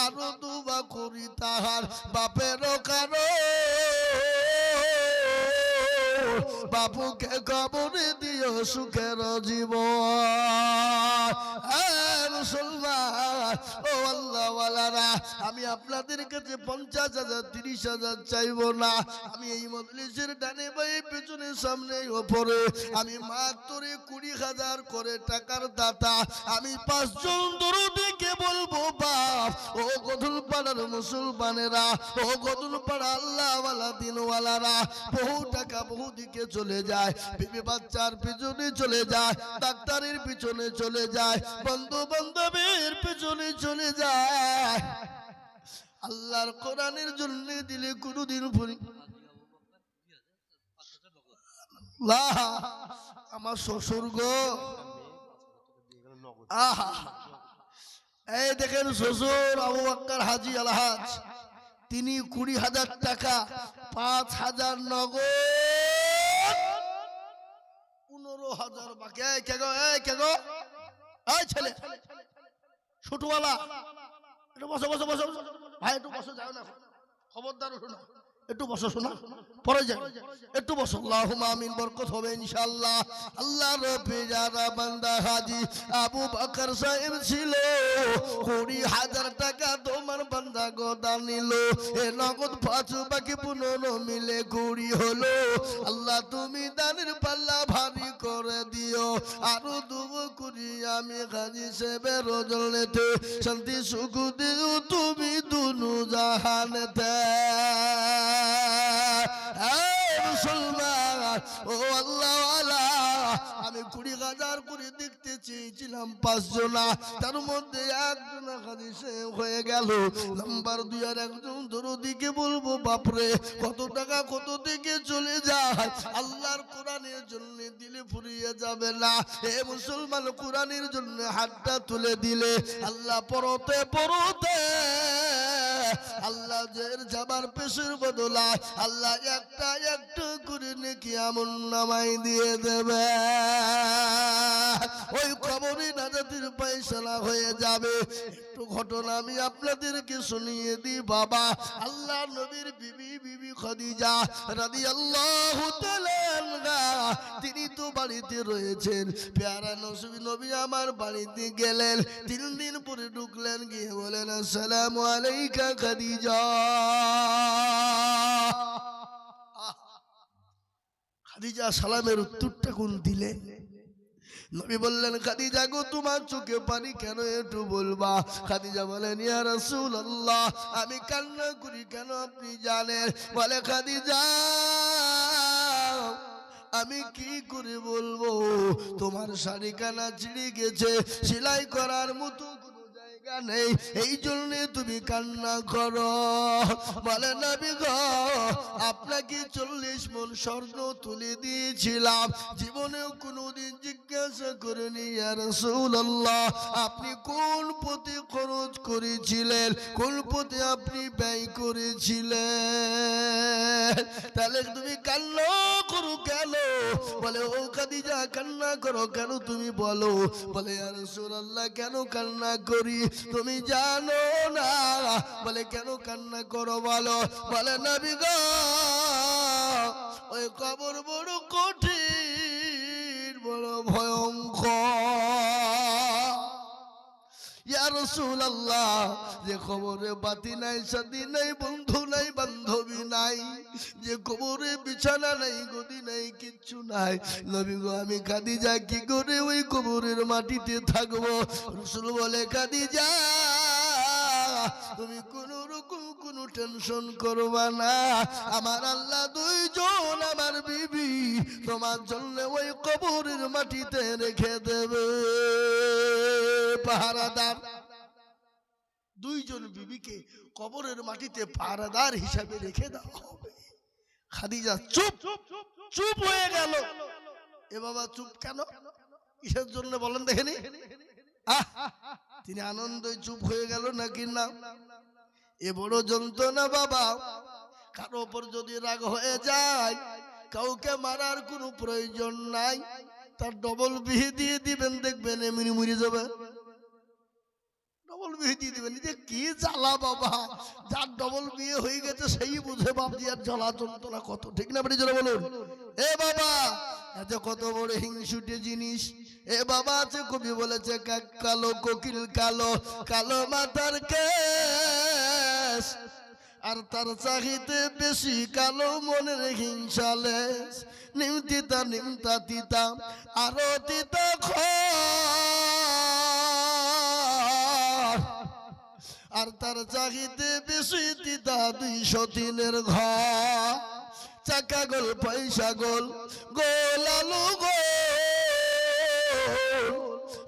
আরো দুবা করি তাহার বাপেরও কারো বাপুকে কবরে দিও সুখের জীবন। মুসলমান ও আল্লাহওয়ালারা, আমি আপনাদের কাছে 50,000 30,000 চাইবো না। আমি এই মজলিসের ডানে বাই পেছনে সামনে ওপরে আমি মাত্র 20,000 করে টাকার দাতা। আমি 5 জন দরদিকে বলবো, বাপ ও গদুলপাড়ার মুসলমানেরা, ও গদুলপাড়া আল্লাহওয়ালা দিনওয়ালারা, বহু টাকা বহু দিকে চলে যায়, বিবি বাচ্চার পিছনে চলে যায়, ডাক্তারের পিছনে চলে যায়, বন্ধু বান্ধবের পিছনে চলে যায়। আল্লাহর কোরআনের জন্য দিলে কোনদিন আমার শ্বশুর গো, আহা এই দেখেন শ্বশুর আবু বকর হাজী আলহাজ, তিনি 20,000 টাকা, 5,000 নগদ, 15,000 বাকি। কে গো, কে গো, এই ছেলে ছোটওয়ালা, একটু বসো বসো বসো ভাই, একটু বসো, যাও না, খবরদার শোনো, একটু বসো, শোনা পরে যাও, একটু বসো। আল্লাহুম্মা আমিন, বরকত হবে ইনশাআল্লাহ। আল্লাহ রব্বি যারা বান্দা হাজী আবু বকর সাহেব ছিল, 20,000 টাকা তোমার বান্দা গোদা নিল। এ নগদ 5 বাকি 15 মিলে 20 হলো। আল্লাহ তুমি দানের পাল্লা ভারী করে দিও। আরো দুবো করি আমি হাজী সাহেবের রজলেতে শান্তি সুখ দিও তুমি দুনু জাহানেতে। মুসলমান ও আল্লাহওয়ালা, আমি 20,000 করে দেখতে চেয়েছিলাম 5 জনা, তার মধ্যে 1 জনা হাজী সাহেব হয়ে গেল। নাম্বার 2 আর একজন দরদিকে বলবো, বাপরে কত টাকা কত দিকে চলে যায়। আল্লাহর কোরআনের জন্য দিলে ফুরিয়ে যাবে না। এ মুসলমান, কোরআনের জন্য হাতটা তুলে দিলে আল্লাহ পরতে পরতে আল্লাহ জের যাবার পেশের বদলা আল্লাহ একটা একটা করে নেকি আমল নামাই দিয়ে দেবে। ওই কবরে নাজাতের ফয়সালা হয়ে যাবে। একটু ঘটনা আমি আপনাদেরকে শুনিয়ে দিই বাবা। আল্লাহ নবীর বিবি খাদিজা রাদিয়াল্লাহু তাআলা আনহা তিনি তো বাড়িতে রয়েছেন। পেয়ারা নবী আমার বাড়িতে গেলেন, 3 দিন পরে ঢুকলেন, গিয়ে বলেন আসসালামু আলাইকা খাদিজা। খাদিজা সালামের উত্তরটা কোন দিলেন? নবী বললেন খাদিজা গো তোমার চোখে পানি কেন একটু বলবা? খাদিজা বলেন ইয়া রাসূলুল্লাহ আমি কান্না করি কেন আপনি জানেন? বলে খাদিজা আমি কি করে বলবো, তোমার শাড়ি কানা ছিঁড়ে গেছে, সেলাই করার মতো কোনো জায়গা নেই, এই জন্য তুমি কান্না করো। বলে নবী গো আপনাকে 40 মণ স্বর্ণ তুলে দিয়েছিলাম, জীবনেও কোনোদিন জিজ্ঞাসা করিনি ইয়া রাসূলুল্লাহ আপনি কোন পথে খরচ করেছিলেন, কোন পথে আপনি ব্যয় করেছিলেন, তাহলে তুমি কান্না করো কেন? বলে ও খাদিজা কান্না করো কেন তুমি বলো? বলে ইয়া রাসূলুল্লাহ কেন কান্না করি তুমি জানো না? বলে কেন কান্না করো বলো? বলে নবী গো ওই কবর বড় কঠিন, বড় ভয়ঙ্কর। ইয়া রাসূলুল্লাহ যে কবরে বাতি নাই, সাথী নাই, বন্ধু নাই, বান্ধবী নাই, যে কবরে বিছানা নাই, গদি নাই, কিচ্ছু নাই, নবী গো আমি খাদিজা কি করে ওই কবরের মাটিতে থাকবো? রাসূল বলে খাদিজা তুমি কোন রকম কোনো টেনশন করবা না, আমার আল্লাহ 2 জন আমার বিবি তোমার জন্য ওই কবরের মাটিতে রেখে দেবে পাহারাদার। 2 জন বিবিকে কবরের মাটিতে পাহারাদার হিসাবে রেখে দেওয়া হবে। খাদিজা চুপ চুপ হয়ে গেল। এ বাবা চুপ কেন, কিসের জন্য বলেন দেখেনি? তিনি আনন্দে চুপ হয়ে গেল নাকি না? এ বড় যন্ত্রণা বাবা। কারো ওপর যদি রাগ হয়ে যায় কাউকে মারার কোনো প্রয়োজন নাই, তার ডবল বিহি দিয়ে দিবেন, দেখবেন এমনি মরে যাবে। ডবল বিয়ে দিয়ে দিবেন, যে কি জ্বালা বাবা, যার ডবল বিয়ে হয়ে গেছে সেই বুঝে বাপজি আর জ্বালা যন্ত্রণা কত, ঠিক না বাড়ি জোরে বলুন। এ বাবা এত কত বড় হিংসুটে জিনিস। এ বাবা আছে কবি বলেছে কাক কালো কোকিল কালো, কালো মাথার কেশ, আর তার চাহিতে বেশি কালো মনের হিংসালেশ, নিমতিতা নিমতা তিতা আরো তিতা আর তার চাহিতে বেশি তিতা 203 ঘর, চাকা গোল পয়সা গোল গোল আলু গোল,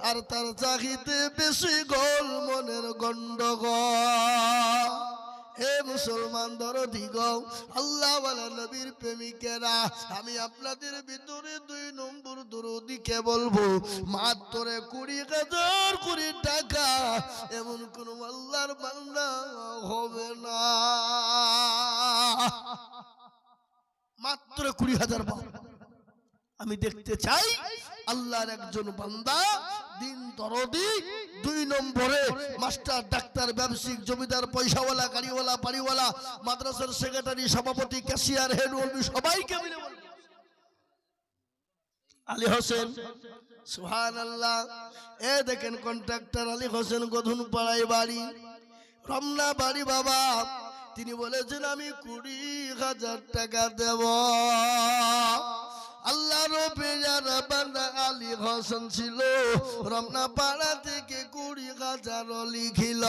আর তার চাহিতে বেশি গোল মনের গন্ডগোল। হে মুসলমান দরদি গো, আল্লাহ ওয়ালা নবীর প্রেমিকেরা, আমি আপনাদের ভিতরে 2 নম্বর দরদিকে বলবো, মাত্র 20,000 কোটি টাকা এমন কোন আল্লাহর বান্দা হবে না। মাত্র 20,000 বান্দা আমি দেখতে চাই আল্লাহর একজন বান্দা দিন দরদি, 2 নম্বরে মাস্টার, ডাক্তার, ব্যবসায়িক, জমিদার, পয়সাওয়ালা, গাড়িওয়ালা, বাড়িওয়ালা, মাদ্রাসার সেক্রেটারি, সভাপতি, ক্যাশিয়ার, হেড ওয়ার্ড সবাইকে মিলে আলী হোসেন সুবহানাল্লাহ। এ দেখেন কন্ট্রাক্টর আলী হোসেন গধুন পাড়ায় বাড়ি, রমনা বাড়ি বাবা। তিনি বলেছেন আমি 20,000 টাকা দেব। আল্লাহর পেয়ার বান্দা আলী হোসেন ছিল, রমনা পাড়া থেকে 20,000 লিখিল।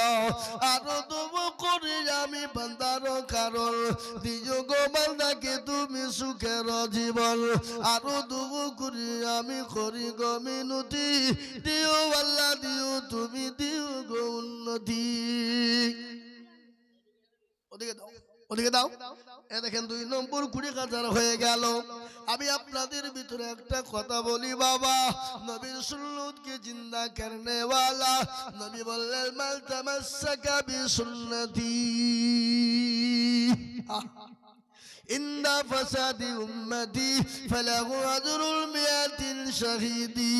আরো দেব করে আমি বান্দার কারণ, দিও গো বান্দাকে তুমি সুখের জীবন। আরো দেব করে আমি করি গো মিনতি, দিও আল্লাহ দিও তুমি দিও গো উন্নতি। ওদিকে দাও, ওদিকে দাও। এ দেখেন 2 নম্বর 20,000 হয়ে গেল। আমি আপনাদের ভিতরে একটা কথা বলি বাবা, নবীর সুন্নতকে জিন্দা করনে ওয়ালা নবী বললেন মাল তামাসসাকা বিসুন্নতি, ইন্দা ফাসাদি উম্মতি ফালাহু আজরুল মিয়াতিন শাহীদি।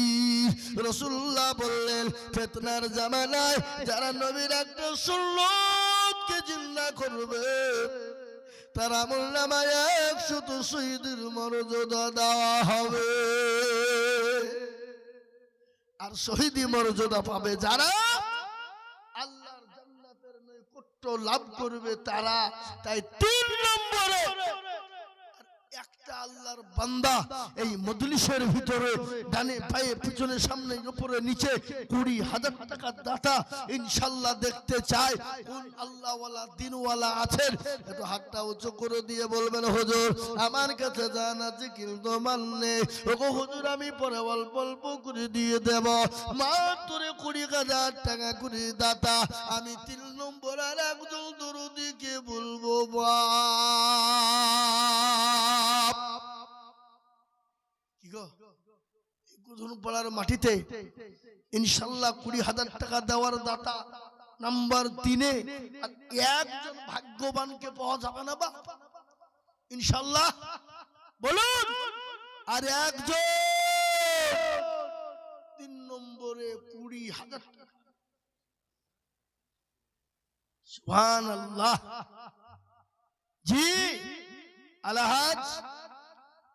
রাসূলুল্লাহ বললেন ফিতনার জামানায় যারা নবীর একটা সুন্নতকে জিন্দা করবে তার আমলনামায় 100 শহীদের মর্যাদা দেওয়া হবে। আর শহীদি মর্যাদা পাবে যারা আল্লাহর জান্নাতের নৈকট্য লাভ করবে তারা। তাই 3 নম্বরে একটা আল্লাহর বান্দা এই মজলিসের ভিতরে ডানে পায়ে পিছনে সামনে উপরে নিচে 20,000 টাকার দাতা ইনশাআল্লাহ দেখতে চায়। কোন আল্লাহওয়ালা দিনওয়ালা আছেন একটু হাতটা উঁচু করে দিয়ে বলবেন হুজুর আমার কাছে জান আছে কিন্তু মানে ওগো হুজুর আমি পরে অল্প অল্প করে দিয়ে দেব মাত্র 20,000 টাকা করে দাতা। আমি 3 নম্বর আর একজন দরুদিকে বলবো পাড়ার মাটিতে ইনশাআল্লাহ 20,000 টাকা দেওয়ার দাতা নাম্বার 3-এ একজন ভাগ্যবানকে পাওয়া যাবে না বা ইনশাআল্লাহ বলুন। আর একজন 3 নম্বরে 20,000 টাকা। সুবহানাল্লাহ। জি আলহাজ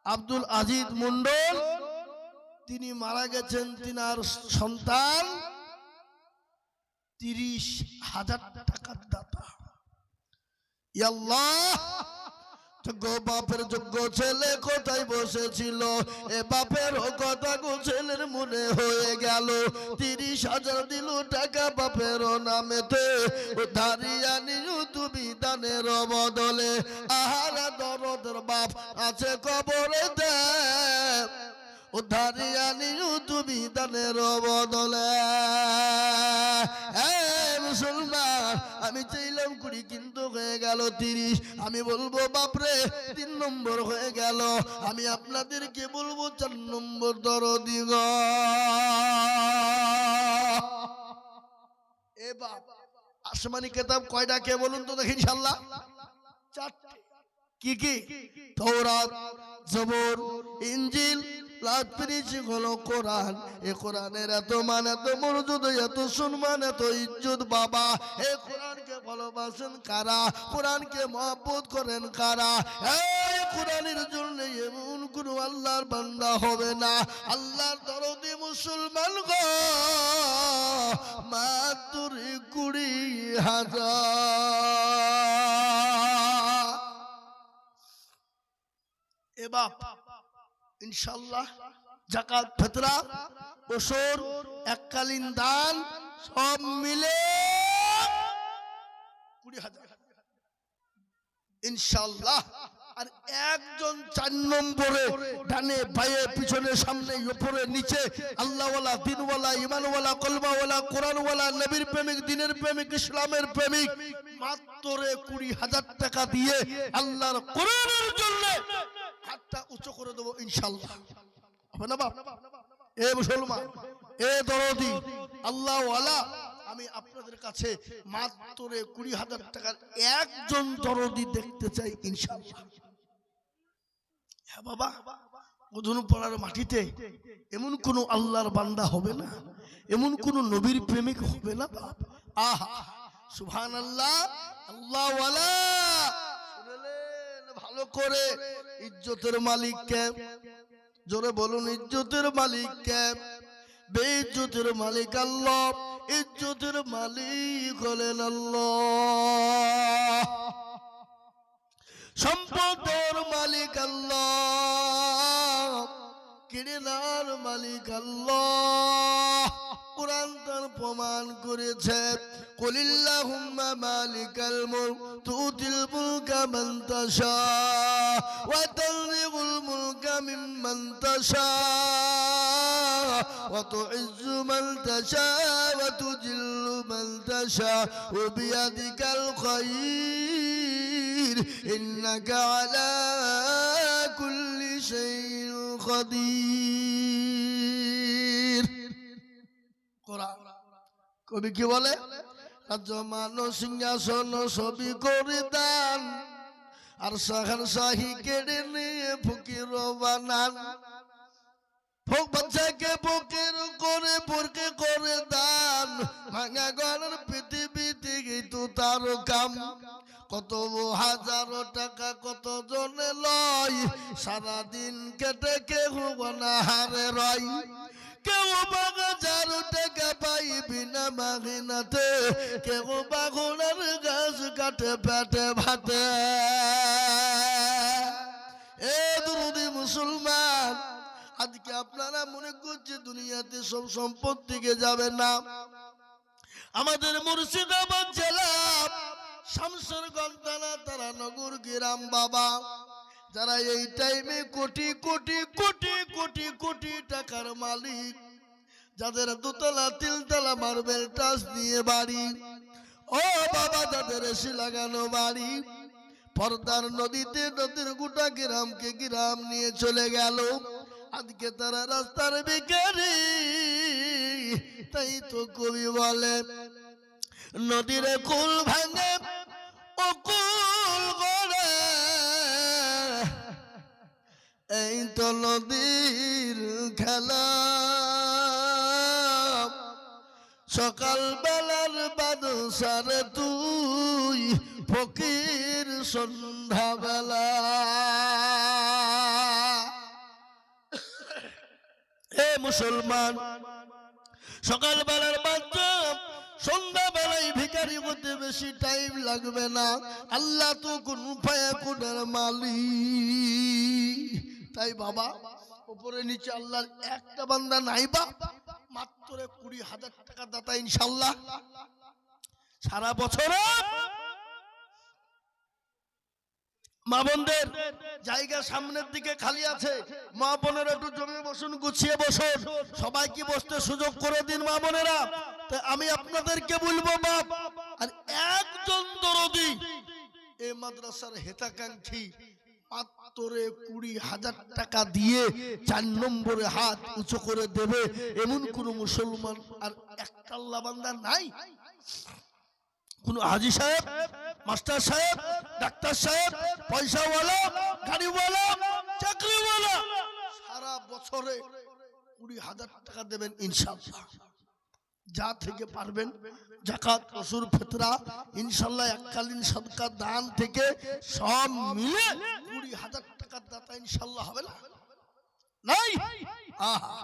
আব্দুল আজিজ মন্ডল তিনি মারা গেছেন। তিনার সন্তান 30,000 টাকার দাতা। ইয়া আল্লাহ যোগ্য বাপের যোগ্য ছেলে কোথায় বসেছিল এ বাপের কথা গো ছেলের মনে হয়ে গেল। 30,000 দিল টাকা বাপের নামেতে ধারিয়া নিউ তুমি দানের বদলে। আহারা দরদের বাপ আছে কবরে দে উদ্ধারিয়া নিউ তুমি দানের বদলে। মুসলমান আমি চাইলাম 20 কিন্তু হয়ে গেল 30। আমি বলবো বাপরে 3 নম্বর হয়ে গেল। আমি আপনাদেরকে বলবো 4 নম্বর দরদি গো। এ বাপ আসমানি কিতাব কয়টা কে বলুন তো দেখি ইনশাআল্লাহ? 4টে। কি কি? তাওরাত, জবর, ইনজিল, হলো কোরআন। এ কোরআনের এত মান এত মর্যাদা এত সম্মান এত ইজ্জত বাবা। এই কোরআনকে ভালোবাসেন কারা? কোরআনকে মহব্বত করেন কারা? এই কোরআনের জন্য এমন কোন আল্লাহর বান্দা হবে না। আল্লাহর দরদি মুসলমান গো মাত্র 20,000। এ বাপ ইনশাআল্লাহ যাকাত ফিতরা ওসর এককালীন দান সব মিলে 20,000 ইনশাআল্লাহ। আর একজন 4 নম্বরে ডানে বায়ে পিছনে সামনে উপরে নিচে আল্লাহওয়ালা দিনওয়ালা ঈমানওয়ালা কলমাওয়ালা কোরআনওয়ালা নবীর প্রেমিক দিনের প্রেমিক ইসলামের প্রেমিক মাত্র 20,000 টাকা দিয়ে আল্লাহর কোরআনের জন্য হাতটা উঁচু করে দেবো ইনশাআল্লাহ। হবে না বাপ? এ মুসলমান এ দরদি আল্লাহওয়ালা আমি আপনাদের কাছে মাত্র 20,000 টাকার একজন দরদি দেখতে চাই ইনশাআল্লাহ। হ্যাঁ বাবা মধুপাড়ার মাটিতে এমন কোন আল্লাহর বান্দা হবে না, এমন কোন নবীর প্রেমিক হবে না বাপ। আহা সুবহানাল্লাহ। আল্লাহওয়ালা শুনলেন ভালো করে। ইজ্জতের মালিক কে? জোরে বলুন ইজ্জতের মালিক কে? বেইজ্জতের মালিক আল্লাহ, ইজ্জতের মালিক হলেন আল্লাহ। সম্পদের মালিক আল্লাহ, কিরণার মালিক আল্লাহ। কোরআন তার প্রমাণ করেছে কুলিল্লাহুম্মা মালিকাল মুলক তুতিল মুলকা মান তাশা ওয়া তানজিউল মুলকা মিম্মান তাশা ওয়া তুইজ্জু মান তাশা ওয়া তুজিল্লু মান তাশা ওয়া বিয়াদিকাল খায়র ইন্নাকা আলা কুল্লি শাইইন কাদির। কোরআন কবি কি বলে? রাজ্য মান সিংহাসন সবই করে দান আর শাহান শাহী কেড়ে নিয়ে ফকির বানান। বাচ্চাকে ফকির করে পরকে করে দান, ভাঙা ঘরের পৃথিবীতে তো তার কাম। কত হাজার টাকা কত জনে লয়, সারাদিন কেটে কেউ বনাহারে রয়। কেউ বাগাজার টাকা পাই বিনা মাগিনাতে, কেউ বাগুনের গাছ কাটে পেটে ভাতে। এ দুরুদি মুসলমান, আজকে আপনারা মনে করছে দুনিয়াতে সব সম্পদ থেকে যাবে না। আমাদের মুর্শিদাবাদ জেলা শামসেরগঞ্জ থানা তারানগর গ্রাম বাবা, যারা এই টাইমে কোটি কোটি কোটি কোটি কোটি টাকার মালিক, যাদের দোতলা তিনতলা মার্বেল টাচ দিয়ে বাড়ি, ও বাবা যাদের এসি লাগানো বাড়ি, পর্দার নদীতে নদীর গোটা গ্রামকে গ্রাম নিয়ে চলে গেল। আজকে তারা রাস্তার ভিখারি। তাই তো কবি বলে, নদীর কুল ভাঙে ও কুল গড়ে, এই তো নদীর খেলা। সকাল বেলার বাদশারে তুই, ফকির সন্ধ্যা বেলা। হে মুসলমান, সকাল বেলার বাচ্চা সন্ধ্যা বেলায় ভিখারি হতে বেশি টাইম লাগবে না। আল্লাহ তো কোন ফায়াকুনের মালিক। তাই বাবা, উপরে নিচে আল্লাহর একটা বান্দা নাই বা মাত্র 20,000 টাকা দাতা ইনশাআল্লাহ। সারা বছরে মা বোনদের জায়গা সামনের দিকে খালি আছে, মা বোনেরা একটু জমে বসুন, গুছিয়ে বসুন, সবাইকে বসতে সুযোগ করে দিন মা বোনেরা। আমি আপনাদেরকে বলবো বাপ, আর একজন দরদি এই মাদ্রাসার হেতাকাঙ্ক্ষী মাত্র 20,000 টাকা দিয়ে 4 নম্বরে হাত উঁচু করে দেবে, এমন কোন মুসলমান আর একটা আল্লাহ বান্দা নাই? কোন হাজি সাহেব, মাস্টার সাহেব, ডাক্তার সাহেব, পয়সাওয়ালা, গাড়িওয়ালা, চাকরিওয়ালা সারা বছরে 20,000 টাকা দেবেন ইনশাআল্লাহ। যা থেকে পারবেন যাকাত, ওসুর, ফিতরা, ইনশাআল্লাহ এককালীন সদকা, দান থেকে সব মিলে 20,000 টাকার দাতা ইনশাআল্লাহ হবে না? নাই? আহা,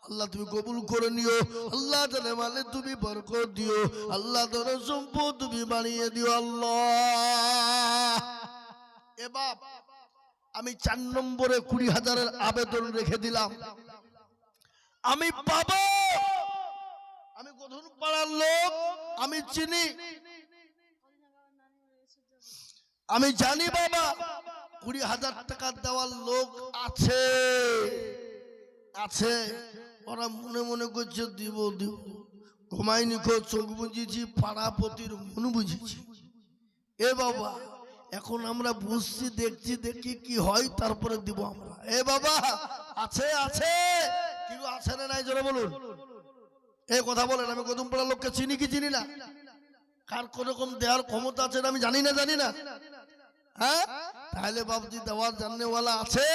আল্লাহ তুমি কবুল করে নিও। আল্লাহ জানে মানে তুমি বরকত দিও। আল্লাহ ধন সম্পদ তুমি বানিয়ে দিও আল্লাহ। এ বাপ, আমি 4 নম্বরে 20,000-এর আবেদন রেখে দিলাম। আমি পাবো, আমি গধুন পাড়ার লোক, আমি চিনি, আমি জানি বাবা 20,000 টাকা দেওয়ার লোক আছে আছে। ওরা মনে মনে করছে দিব দিব, ঘুমাইনি, চোখ বুঝেছি, পাড়াপতির মন বুঝেছি। এ বাবা, এখন আমরা বুঝছি, দেখছি, দেখি কি হয়, তারপরে দিব আমরা। এ বাবা, আছে আছে, কিন্তু আছে না নাই জোরে বলুন। এই কথা বলেন, আমি কদম পাড়ার লোককে চিনি কি চিনি না? কার কোনরকম দেওয়ার ক্ষমতা আছে আমি জানি না, জানি না। হ্যাঁ, তাহলে বাবজি দেওয়ার জাননেওয়ালা আছে,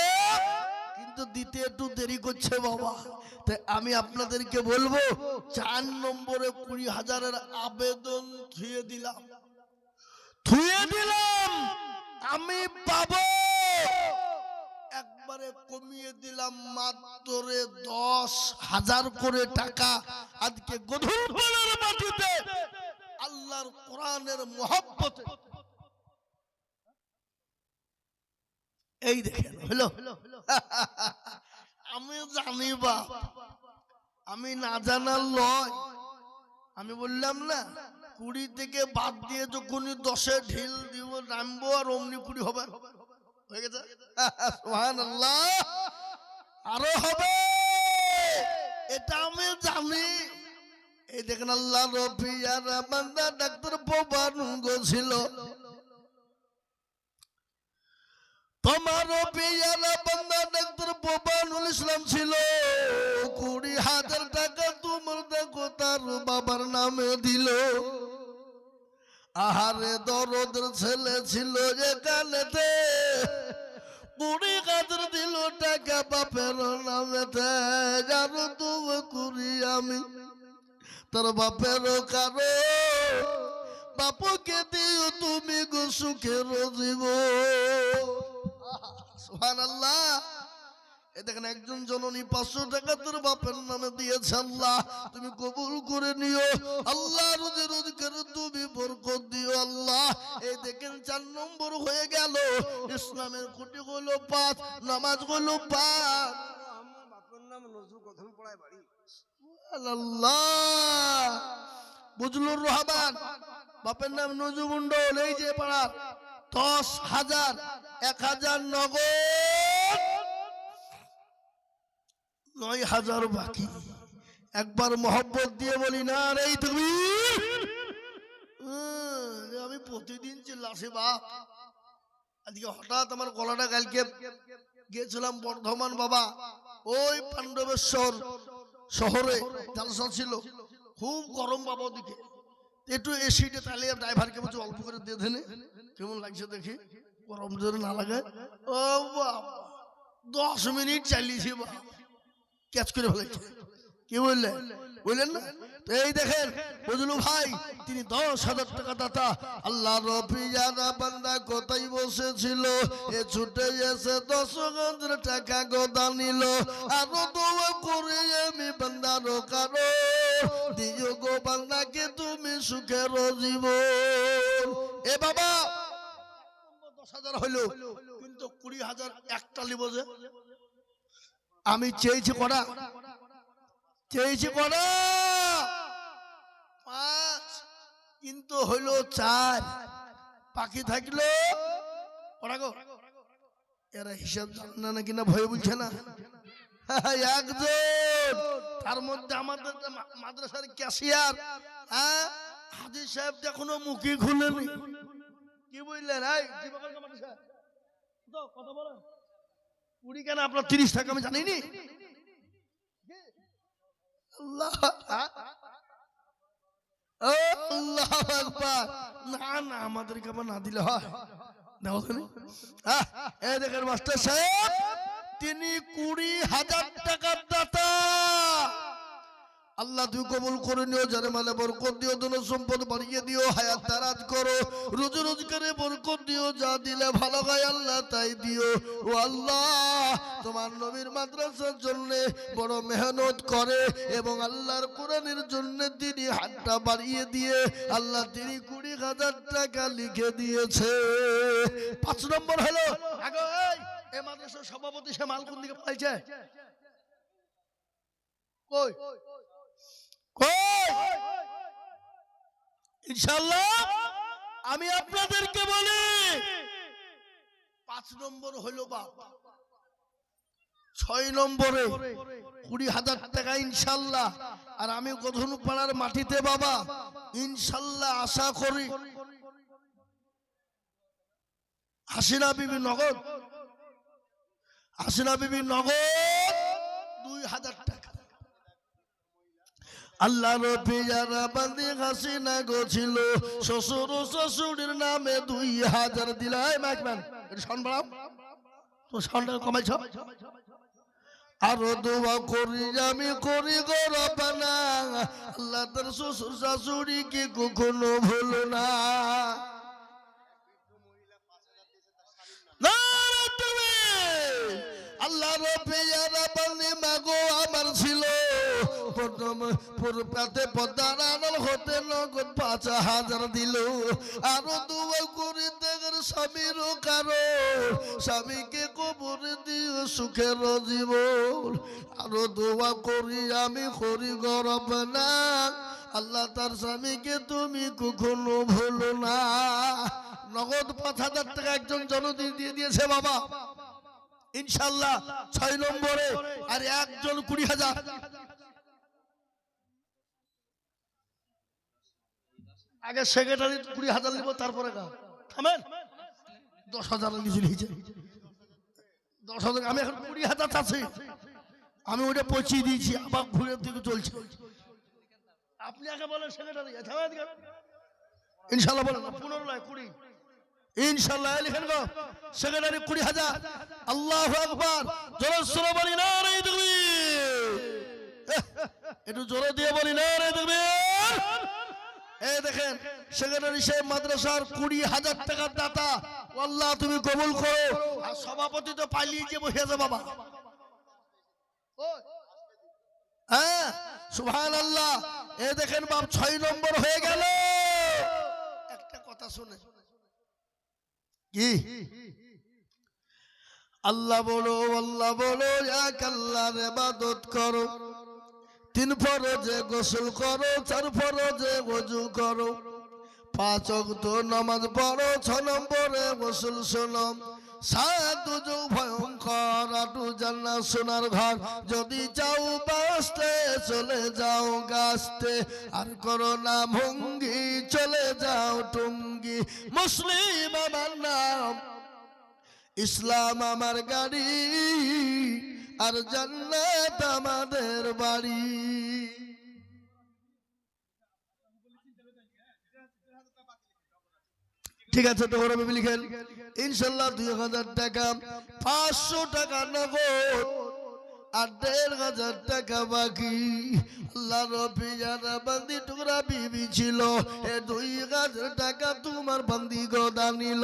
কিন্তু দিতে একটু দেরি করছে বাবা। তাই আমি আপনাদেরকে বলবো 4 নম্বরে 20,000-এর আবেদন থুয়ে দিলাম, থুয়ে দিলাম। আমি পাবো, একবারে কমিয়ে দিলাম মাত্র 10,000 করে টাকা। আজকে গধুরপাড়ার মাটিতে আল্লাহর কোরআনের মহব্বতে এই দেখেন হলো। আমি জানি বা, আমি না জানার লয়। আমি বললাম না 20 থেকে বাদ দিয়ে যখনই 10-এ ঢিল দিব, নামবো, আর অমনি 20 হবে। হয়ে গেছে, সুবহানাল্লাহ, আরো হবে, এটা আমি জানি। এই দেখেন আল্লাহ রবি আর বান্দা ডাক্তার প্রবানুগ ছিল, তোমার পিয়ারা বান্দা ডাক্তার প্রবানুল ইসলাম ছিল। 20,000 টাকা তোমার দেখো তার বাবার নামে দিল। আহারে দরদের ছেলে ছিল যে কালেতে, 20 হাজার দিল টাকা বাপের নামেতে। জানো তুমি করি আমি তোর বাপের কারো, বাপকে দিও তুমি গো সুখের জীবন। সুবহানাল্লাহ। এ দেখেন একজন জননী 500 টাকা তোর বাপের নামে দিয়েছে, আল্লাহ তুমি কবুল করে নিও। আল্লাহ রোজি রোজগার তুমি বরকত দিও আল্লাহ। এই দেখেন 4 নম্বর হয়ে গেল। ইসলামের খুঁটি হলো 5, নামাজ হলো 5। আমার বাপের নাম নজরুল কথন পড়ায় বাড়ি। আল্লাহ। বুজলুর রহমান বাপের নাম নজরু মন্ডল, এই যে পাড়ার 10,000 1,000 নগদ, 9,000 বাকি। একবার মোহব্বত দিয়ে বলি না রে তুমি। আমি প্রতিদিন চিল্লাছি বাপ। আজকে হঠাৎ আমার গলাটা, কালকে গিয়েছিলাম বর্ধমান বাবা, ওই পাণ্ডবেশ্বর শহরে জালসা ছিল, খুব গরম বাবা ওদিকে। একটু এসিটা তাহলে ড্রাইভারকে বলছে অল্প করে দিয়ে দেনে, কেমন লাগছে দেখি, গরম জোরে না লাগে। ও বাবা 10 মিনিট চালিয়েছি বাবা, ক্যাচ করে ফেলেছে। কি বললেন, বললেন না? তো এই দেখেন বুঝলু ভাই, তিনি 10,000 টাকা দাতা। আল্লাহ রফিয়ারা বান্দা কোথায় বসেছিল, এ ছুটে এসে 10,000 টাকা গোদা নিল। আরো দোয়া করে আমি বান্দার কারো, দিও গো বান্দাকে তুমি সুখের জীবন। এ বাবা 10,000 হইলো, কিন্তু 20,000 একটা লিব যে। আমি চেয়েছি কটা, চেয়েছি কটা 5, কিন্তু হইল 4, বাকি থাকলো কটা গো? এরা হিসাব জানে না কিনা ভয় বলছে না। একজন, তার মধ্যে আমাদের মাদ্রাসার ক্যাশিয়ার, হাজির সাহেব এখনো মুখে খুলেনি। কি বললেন? কথা বলেন 20 কেন, আপনার 30 টাকা আমি জানিনি। আল্লাহ আল্লাহ আকবার। না না, আমাদেরকে আবার না দিলে হয়। এই দেখেন মাস্টার সাহেব, তিনি 20,000 টাকার দাতা। আল্লাহ তুই কবুল করে নিও, জানে মালে বরকত দিও, ধন সম্পদ বাড়িয়ে দিও, হায়াত দারাজ করো, রোজ রোজগারে বরকত দিও, যা দিলে ভালো হয় আল্লাহ তাই দিও। ও আল্লাহ, তোমার নবীর মাদ্রাসার জন্য বড় মেহনত করে এবং আল্লাহর কোরআনের জন্য তিনি হাতটা বাড়িয়ে দিয়ে আল্লাহ তিনি 20,000 টাকা লিখে দিয়েছে। 5 নম্বর হলো, আগে এই মাদ্রাসার সভাপতি সে মাল কোন দিকে পাইছে? কই ইনশাআল্লাহ আমি আপনাদেরকে বলি 5 নম্বর হলো বাপ। 6 নম্বরে 20,000 টাকা ইনশাআল্লাহ। আর আমি গধনু পাড়ার মাটিতে বাবা ইনশাআল্লাহ আশা করি হাসিনা বিবি নগদ, হাসিনা বিবি নগদ 2,000 টাকা। আল্লাহ রফিয়ারা বান্দি হাসিনা গো ছিল, শ্বশুর শ্বশুরের নামে 2,000 দিলাই। মাইকম্যান শোন বাড়াও তো, সাউন্ডটা কমাইছ। আরো দোয়া করি আমি করি গো রব্বানা, আল্লাহ তার শ্বশুর শাশুড়িকে কখনো ভুলো না। আল্লাহ রফিয়ারা বান্দি মাগো আমার ছিল, প্রথম পুরপাতে পদ্মার আড়াল হতে নগদ 5,000 দিল। আরো দোয়া করি তার স্বামীর কারো, স্বামীকে কবর দিও সুখের জীবন। আরো দোয়া করি আমি করি গো রব্বানা, আল্লাহ তার স্বামীকে তুমি কখনো ভুলো না। নগদ 5,000 টাকা একজন জনদি দিয়ে দিয়েছে বাবা ইনশাআল্লাহ 6 নম্বরে। আর একজন 20,000। আগে সেক্রেটারি 20,000 নিব, তারপরে থামেন 10,000 নিয়েছে। 10,000 আমি এখন 20,000 আছে, আমি ওটা পৌঁছিয়ে দিয়েছি, আবার ঘুরে দিকে চলছে। আপনি আগে বলেন সেক্রেটারি। ইনশাল্লাহ বলেন 15 নয় 20 ইনশাল্লাহ লিখেন গো সেক্রেটারি 20,000 আল্লাহু আকবার জোরে সুরে বলি না রে তাকবীর একটু জোরে দিয়ে বলি না রে তাকবীর এই দেখেন সেক্রেটারি সাহেব মাদ্রাসার 20,000 টাকার দাতা আল্লাহ তুমি কবুল করো আর সভাপতি তো পালিয়ে যে বসে আছে বাবা হ্যাঁ সুবহানাল্লাহ এই দেখেন বাপ 6 নম্বর হয়ে গেল একটা কথা শুনে কি আল্লাহ বলো এক আল্লাহর ইবাদত করো 3 ফরজে গোসল করো 4 ফরজে ওযু করো 5 ওয়াক্ত নামাজ পড়ো 6 নম্বরে গোসল শোনো 7 ওযু ভয়ঙ্কর 8 জান্নাত সোনার ঘর যদি চাও বাঁচতে চলে যাও গাছতে আর করো না ভঙ্গি চলে যাও টুঙ্গি মুসলিম আমার নাম ইসলাম আমার গাড়ি আর জান্নাত আমাদের বাড়ি ঠিক আছে তো ওরা লিখেন ইনশাআল্লাহ 2000 টাকা 500 টাকা নগদ আর 1500 টাকা বাকি আল্লাহ রব্বি যারা বান্দি টুকরা বিবি ছিল এ 2000 টাকা তোমার বান্দি গোদা নিল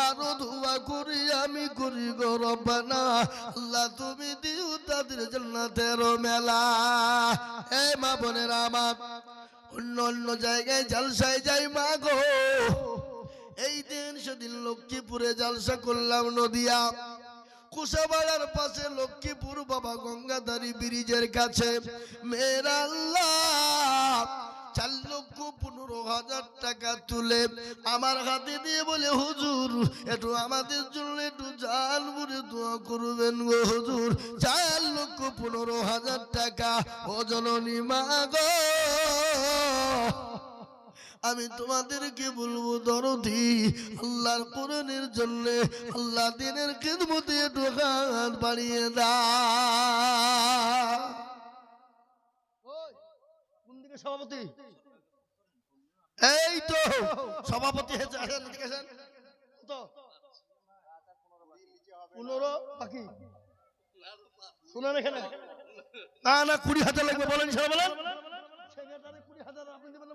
আরো দোয়া করি আমি করি গো রব্বানা আল্লাহ তুমি দিও তাদের জান্নাতের মেলা এ মা বোনেরা আমার অন্য জায়গায় জলসায় যাই মা গো এই দিন সেদিন লক্ষ্মীপুরে জলসা করলাম নদিয়া কুশাবাড়ার পাশে লক্ষ্মীপুর বাবা গঙ্গাধারী ব্রিজের কাছে মেরা আল্লাহ 4,15,000 টাকা তুলে আমার হাতে দিয়ে বলে হুজুর একটু আমাদের জন্য একটু জান মুড়ে দোয়া করবেন গো হুজুর 4,15,000 টাকা ও জননী মা গো আমি তোমাদেরকে বলবো দরদি আল্লাহর কোরআনের জন্য আল্লাহ দিনের খিদমতে একটু হাত বাড়িয়ে দাও কোন দিকে সভাপতি এই তো সভাপতি হয়েছে আসেন এদিকে আসেন তো 15 বাকি শুনেন এখানে না 20,000 লাগবে বলেন সবাই বলেন সেক্রেটারি 20,000 আপনি দিবেন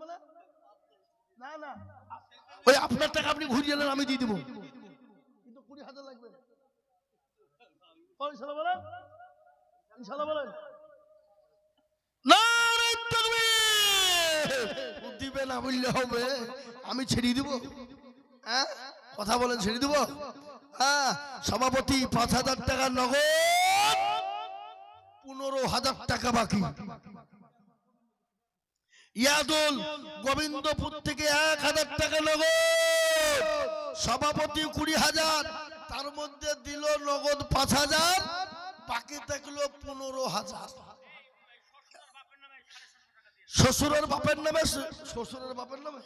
না না ওই আপনার টাকা আপনি ঘুরিয়ে এলেন আমি দিয়ে দিব কিন্তু 20,000 লাগবে ইনশাআল্লাহ বলেন ইনশাআল্লাহ বলেন নারে তাকবীর দিবে না বললে হবে আমি ছেড়ে দিব হ্যাঁ কথা বলেন ছেড়ে দিব হ্যাঁ সভাপতি 5,000 টাকা নগদ 15,000 টাকা বাকি ইয়াদুল গোবিন্দপুর থেকে 1,000 টাকা নগদ সভাপতি 20,000 তার মধ্যে দিল নগদ 5,000 বাকি থাকলো 15,000 শ্বশুরের বাপের নামে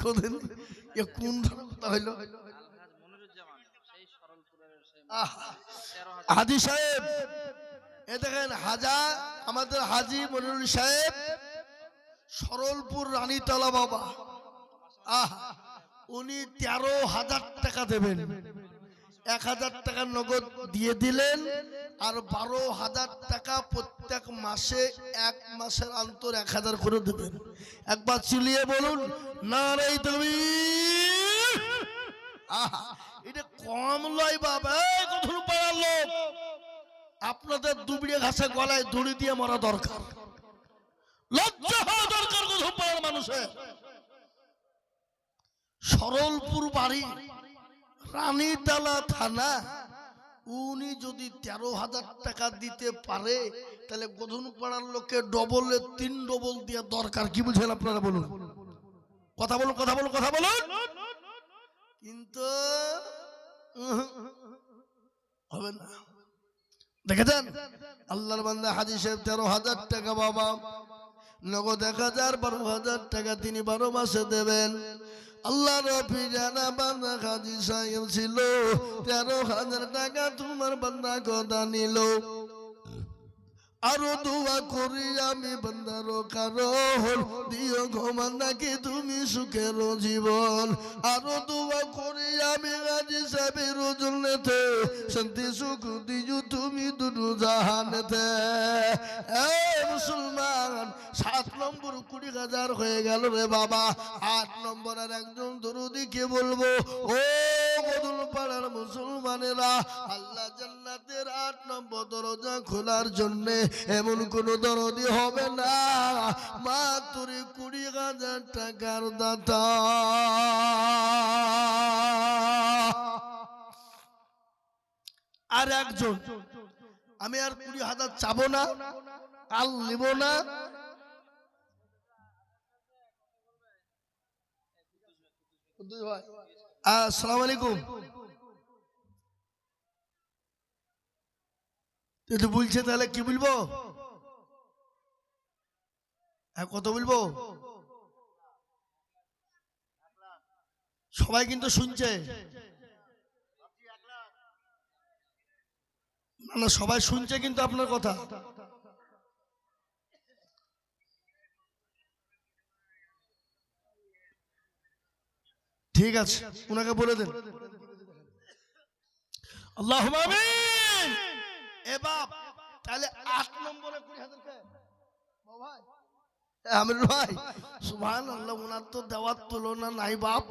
কোন কথা হইল হাজি সাহেব এ দেখেন আমাদের হাজি মনিরুল সাহেব সরলপুর রানীতলা বাবা উনি 13,000 টাকা দেবেন 1,000 টাকা নগদ দিয়ে দিলেন আর 12,000 টাকা প্রত্যেক মাসে 1 মাসের অন্তর 1,000 করে দেবেন একবার চিলিয়ে বলুন নারে তাকবীর এটা কম লয় বাবা কঠোর পাড়ার লোক আপনাদের দুবড়ে ঘাসে গলায় দড়ি দিয়ে মরা দরকার লজ্জা হওয়া দরকার কঠোর পাড়ার মানুষের সরলপুর বাড়ি রানীতলা থানা উনি যদি 13,000 টাকা দিতে পারে তাহলে গধুন পাড়ার লোকে ডবলে 3 ডবল দেওয়া দরকার কি বুঝেন আপনারা বলুন কথা বলুন কিন্তু হবে না দেখেছেন আল্লাহর বান্দা হাজী সাহেব 13,000 টাকা বাবা নগদ 1,000 12,000 টাকা তিনি 12 মাসে দেবেন আল্লাহ রবি জানা বান্দা হাজী সাহেব ছিল 13,000 টাকা তোমার বান্দা কথা নিল আরো দোয়া করি আমি বান্দার কারণ দিও ঘুমান নাকি তুমি সুখের জীবন। আরো দোয়া করি আমি গাজী সাহেবের জন্যতে শান্তি সুখ দিও তুমি দুটো জাহানেতে। মুসলমান 7 নম্বর 20,000 হয়ে গেল রে বাবা। 8 নম্বরের একজন দরুদিকে বলবো, ও বদল পাড়ার মুসলমানেরা, আল্লাহ জান্নাতের 8 নম্বর দরজা খোলার জন্য এমন কোন দরদি হবে না মাত্র 20,000 টাকার দাতা। আর একজন, আমি আর 20,000 চাবো না, কাল নিব না। আসসালামু আলাইকুম। যদি বলছে তাহলে কি বলবো? কত বলবো? সবাই কিন্তু শুনছে না, সবাই শুনছে কিন্তু আপনার কথা। ঠিক আছে, উনাকে বলে দেন। আল্লাহুম্মা আমিন। এ বাপ, তাহলে 8 নম্বরে 20,000 কে ভাই আমির ভাই, সুবহানাল্লাহ। উনার তো দেওয়ার তুলনা নাই বাপ,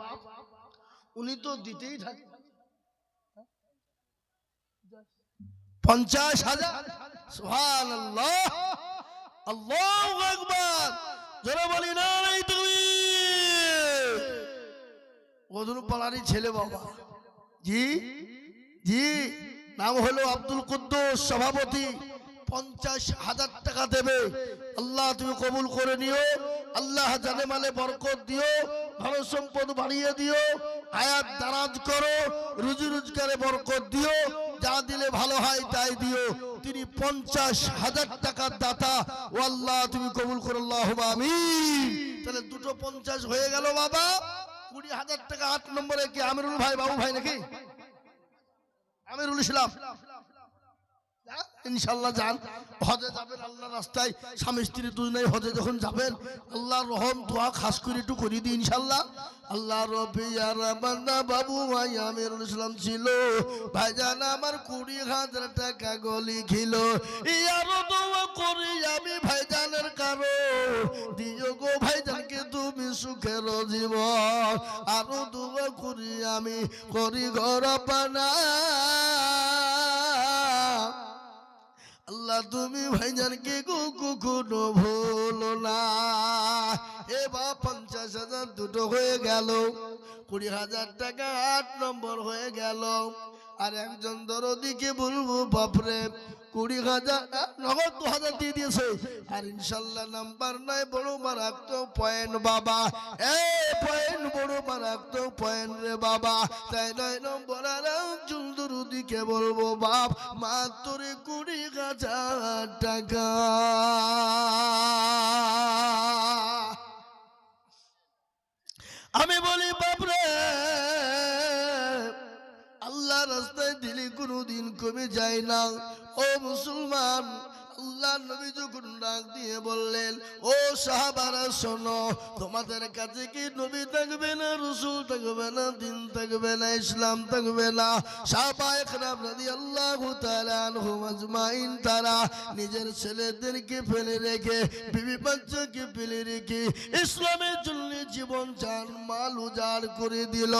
উনি তো দিতেই থাকে। 50,000। সুবহানাল্লাহ, আল্লাহু আকবার। যারা বলি না নাই তুমি ওদুর পাড়ারই ছেলে বাবা। জি জি, নাম হলো আব্দুল কুদ্দুস, সভাপতি। 50,000 টাকা দেবে। আল্লাহ তুমি কবুল করে নিও। আল্লাহ জানে মালে বরকত দিও, ধন সম্পদ বাড়িয়ে দিও, হায়াত দারাজ করো, রুজি রোজগারে বরকত দিও, যা দিলে ভালো হয় তাই দিও। তিনি 50,000 টাকার দাতা। ও আল্লাহ তুমি কবুল করো, আল্লাহুম্মা আমিন। তাহলে দুটো 50 হয়ে গেল বাবা। 20,000 টাকা 8 নম্বরে কি আমিরুল ভাই, বাবু ভাই নাকি আমিরুল ইসলাম? ইনশাআল্লাহ যান, হজে যাবেন আল্লাহর রাস্তায়। স্বামী স্ত্রী দুজনেই হজে যখন যাবেন, আল্লাহর রহম দোয়া খাস করে একটু করে দিই ইনশাআল্লাহ। আল্লাহ রব্বি আর বান্দা বাবু ভাই আমিরুল ইসলাম ছিল, ভাইজান আমার 20,000 টাকা গলি খিল। ইয়ারও দোয়া করি আমি ভাইজানের কারো, দিও গো ভাইজানকে তুমি সুখের জীবন। আরো দোয়া করি আমি করি ঘর পানা, আল্লাহ তুমি ভাইজানকে কখনো ভুলো না। এবার 50,000 দুটো হয়ে গেল, 20,000 টাকা 8 নম্বর হয়ে গেল। আর একজন দরদিকে বলবো, বাপরে 20,000 নগদ 2,000 দিয়ে দিয়েছে। আর ইনশাল্লাহ নাম্বার নাই, বড় মারাত্মক পয়েন্ট বাবা। পয়েন্ট বড় মারাত্মক পয়েন্ট রে বাবা। তাই 9 নম্বর আর একজন দরদিকে বলবো, বাপ মাত্র 20,000 টাকা। আমি বলি বাপরে, আল্লাহ রাস্তায় দিলে কোনোদিন কমে যায় না। ও মুসলমান, আল্লাহ নবী যখন ডাক দিয়ে বললেন, ও সাহাবারা শোনো, তোমাদের কাছে কি নবী থাকবে না, রাসূল থাকবে না, দিন থাকবে না, ইসলাম থাকবে না? সাহাবায়ে কেরাম রাদিয়াল্লাহু তাআলা আনহুম আজমাইন তারা নিজের ছেলেদেরকে ফেলে রেখে, বিবি বাচ্চাকে ফেলে রেখে ইসলামের জন্য জীবন জান মাল উজাড় করে দিল।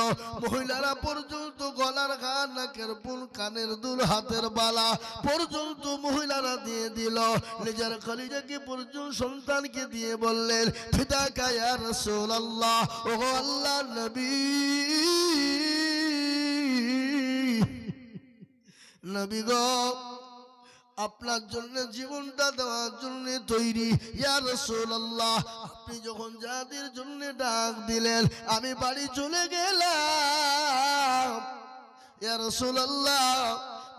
মহিলারা পর্যন্ত গলার গান, নাকের ফুল, কানের দুল, হাতের বালা পর্যন্ত মহিলারা দিয়ে দিল। নিজের কলিজাকে পর্যন্ত সন্তানকে দিয়ে বললেন, ফিদাকা ইয়া রাসূলুল্লাহ, ও আল্লাহর নবী, নবী গো আপনার জন্য জীবনটা দেওয়ার জন্য তৈরি। ইয়া রাসূলুল্লাহ, আপনি যখন যাদের জন্য ডাক দিলেন আমি বাড়ি চলে গেলাম। ইয়া রাসূলুল্লাহ,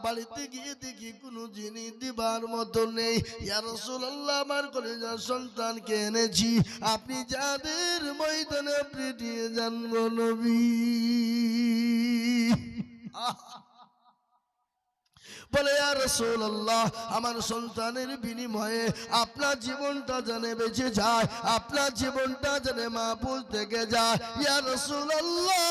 বাড়িতে গিয়ে দেখি কোনো জিনিস দিবার মতো নেই। ইয়া রাসূলুল্লাহ, আমার কলিজার সন্তানকে এনেছি, আপনি যাদের ময়দানে আপনি দিয়ে যান গো নবী। বলে ইয়া রাসূলুল্লাহ, আমার সন্তানের বিনিময়ে আপনার জীবনটা যেন বেঁচে যায়, আপনার জীবনটা যেন মাহফুজ থেকে যায়। ইয়া রাসূলুল্লাহ,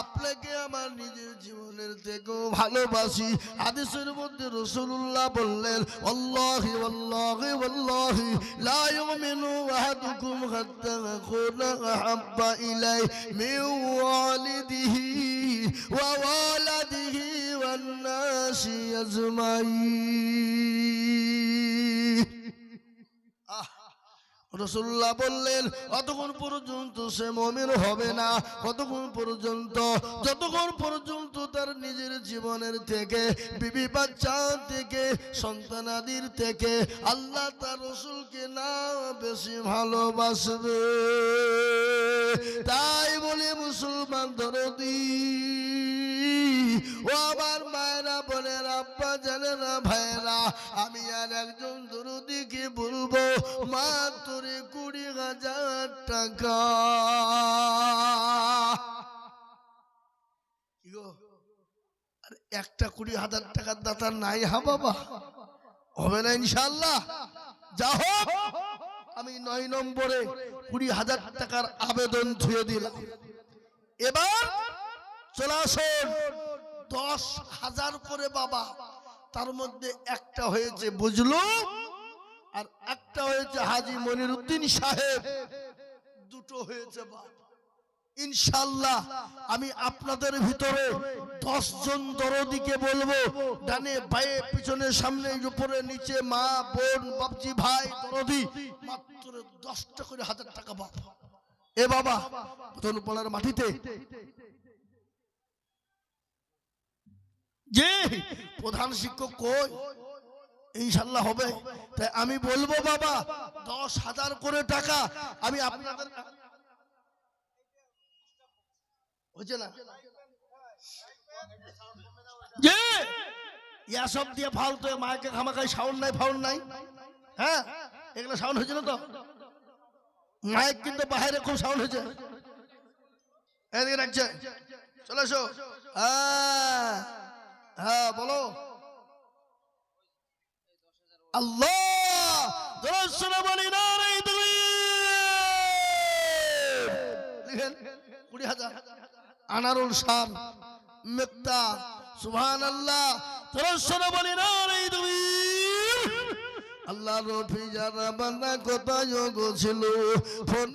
আপনাকে আমার নিজের জীবনের থেকেও ভালোবাসি। হাদিসের মধ্যে রাসূলুল্লাহ বললেন, আল্লাহি ওয়াল্লাহি ওয়াল্লাহি লা ইউমিনু আহাদুকুম হাত্তা আকুনা আহাব্বা ইলাইহি মিন ওয়ালিদিহি ওয়া ওয়ালাদিহি ওয়ান নাসি আজমাইন। রাসূলুল্লাহ বললেন, অতক্ষণ পর্যন্ত সে মুমিন হবে না, কতক্ষণ পর্যন্ত? যতক্ষণ পর্যন্ত তার নিজের জীবনের থেকে, বিবি বাচ্চা থেকে, সন্তানাদির থেকে আল্লাহ তার রাসূলকে না বেশি ভালোবাসবে। তাই বলে মুসলমান দরদি ও আমার মায়েরা, বোনেরা, আব্বা জানেরা, ভাইয়েরা, আমি আর একজন দরদিকে বলবো, মাত্র 20,000 টাকা। একটা 20,000 টাকার দাতার নাই? হা বাবা, হবে না ইনশাআল্লাহ। যা হোক, আমি 9 নম্বরে 20,000 টাকার আবেদন ধুয়ে দিলাম। এবার চলে আসুন 10,000 করে বাবা, তার মধ্যে একটা হয়েছে বুঝলো আর একটা হয়েছে হাজী মনিরউদ্দিন সাহেব, দুটো হয়েছে বাপ। ইনশাআল্লাহ আমি আপনাদের ভিতরে 10 জন দরদিকে বলবো, ডানে বায়ে পিছনে সামনে উপরে নিচে, মা বোন বাপজি ভাই দরদি, মাত্র 10টা করে 1000 টাকা বাপ। এ বাবা, পলার মাটিতে যে প্রধান শিক্ষক কই? ইনশাআল্লাহ হবে। তাই আমি বলবো বাবা, 10,000 করে টাকা আমি আপনাদের হচ্ছে না যে ইয়া সব দিয়ে ফালতু মাকে খামাখাই সাউন্ড নাই, ফাউন্ড নাই। হ্যাঁ, এগুলো সাউন্ড হয়েছে না তো? মাইক কিন্তু বাইরে খুব সাউন্ড হয়েছে। এদিকে রাখছে, চলে এসো। হ্যাঁ হ্যাঁ, বলো আল্লাহ বলি না। লিখেন 20,000। আনারুল শাম মেক্তা, সুবহানাল্লাহ। বলি না আল্লাহ রফি যারা বান্দা কোথায় গো ছিল ফোন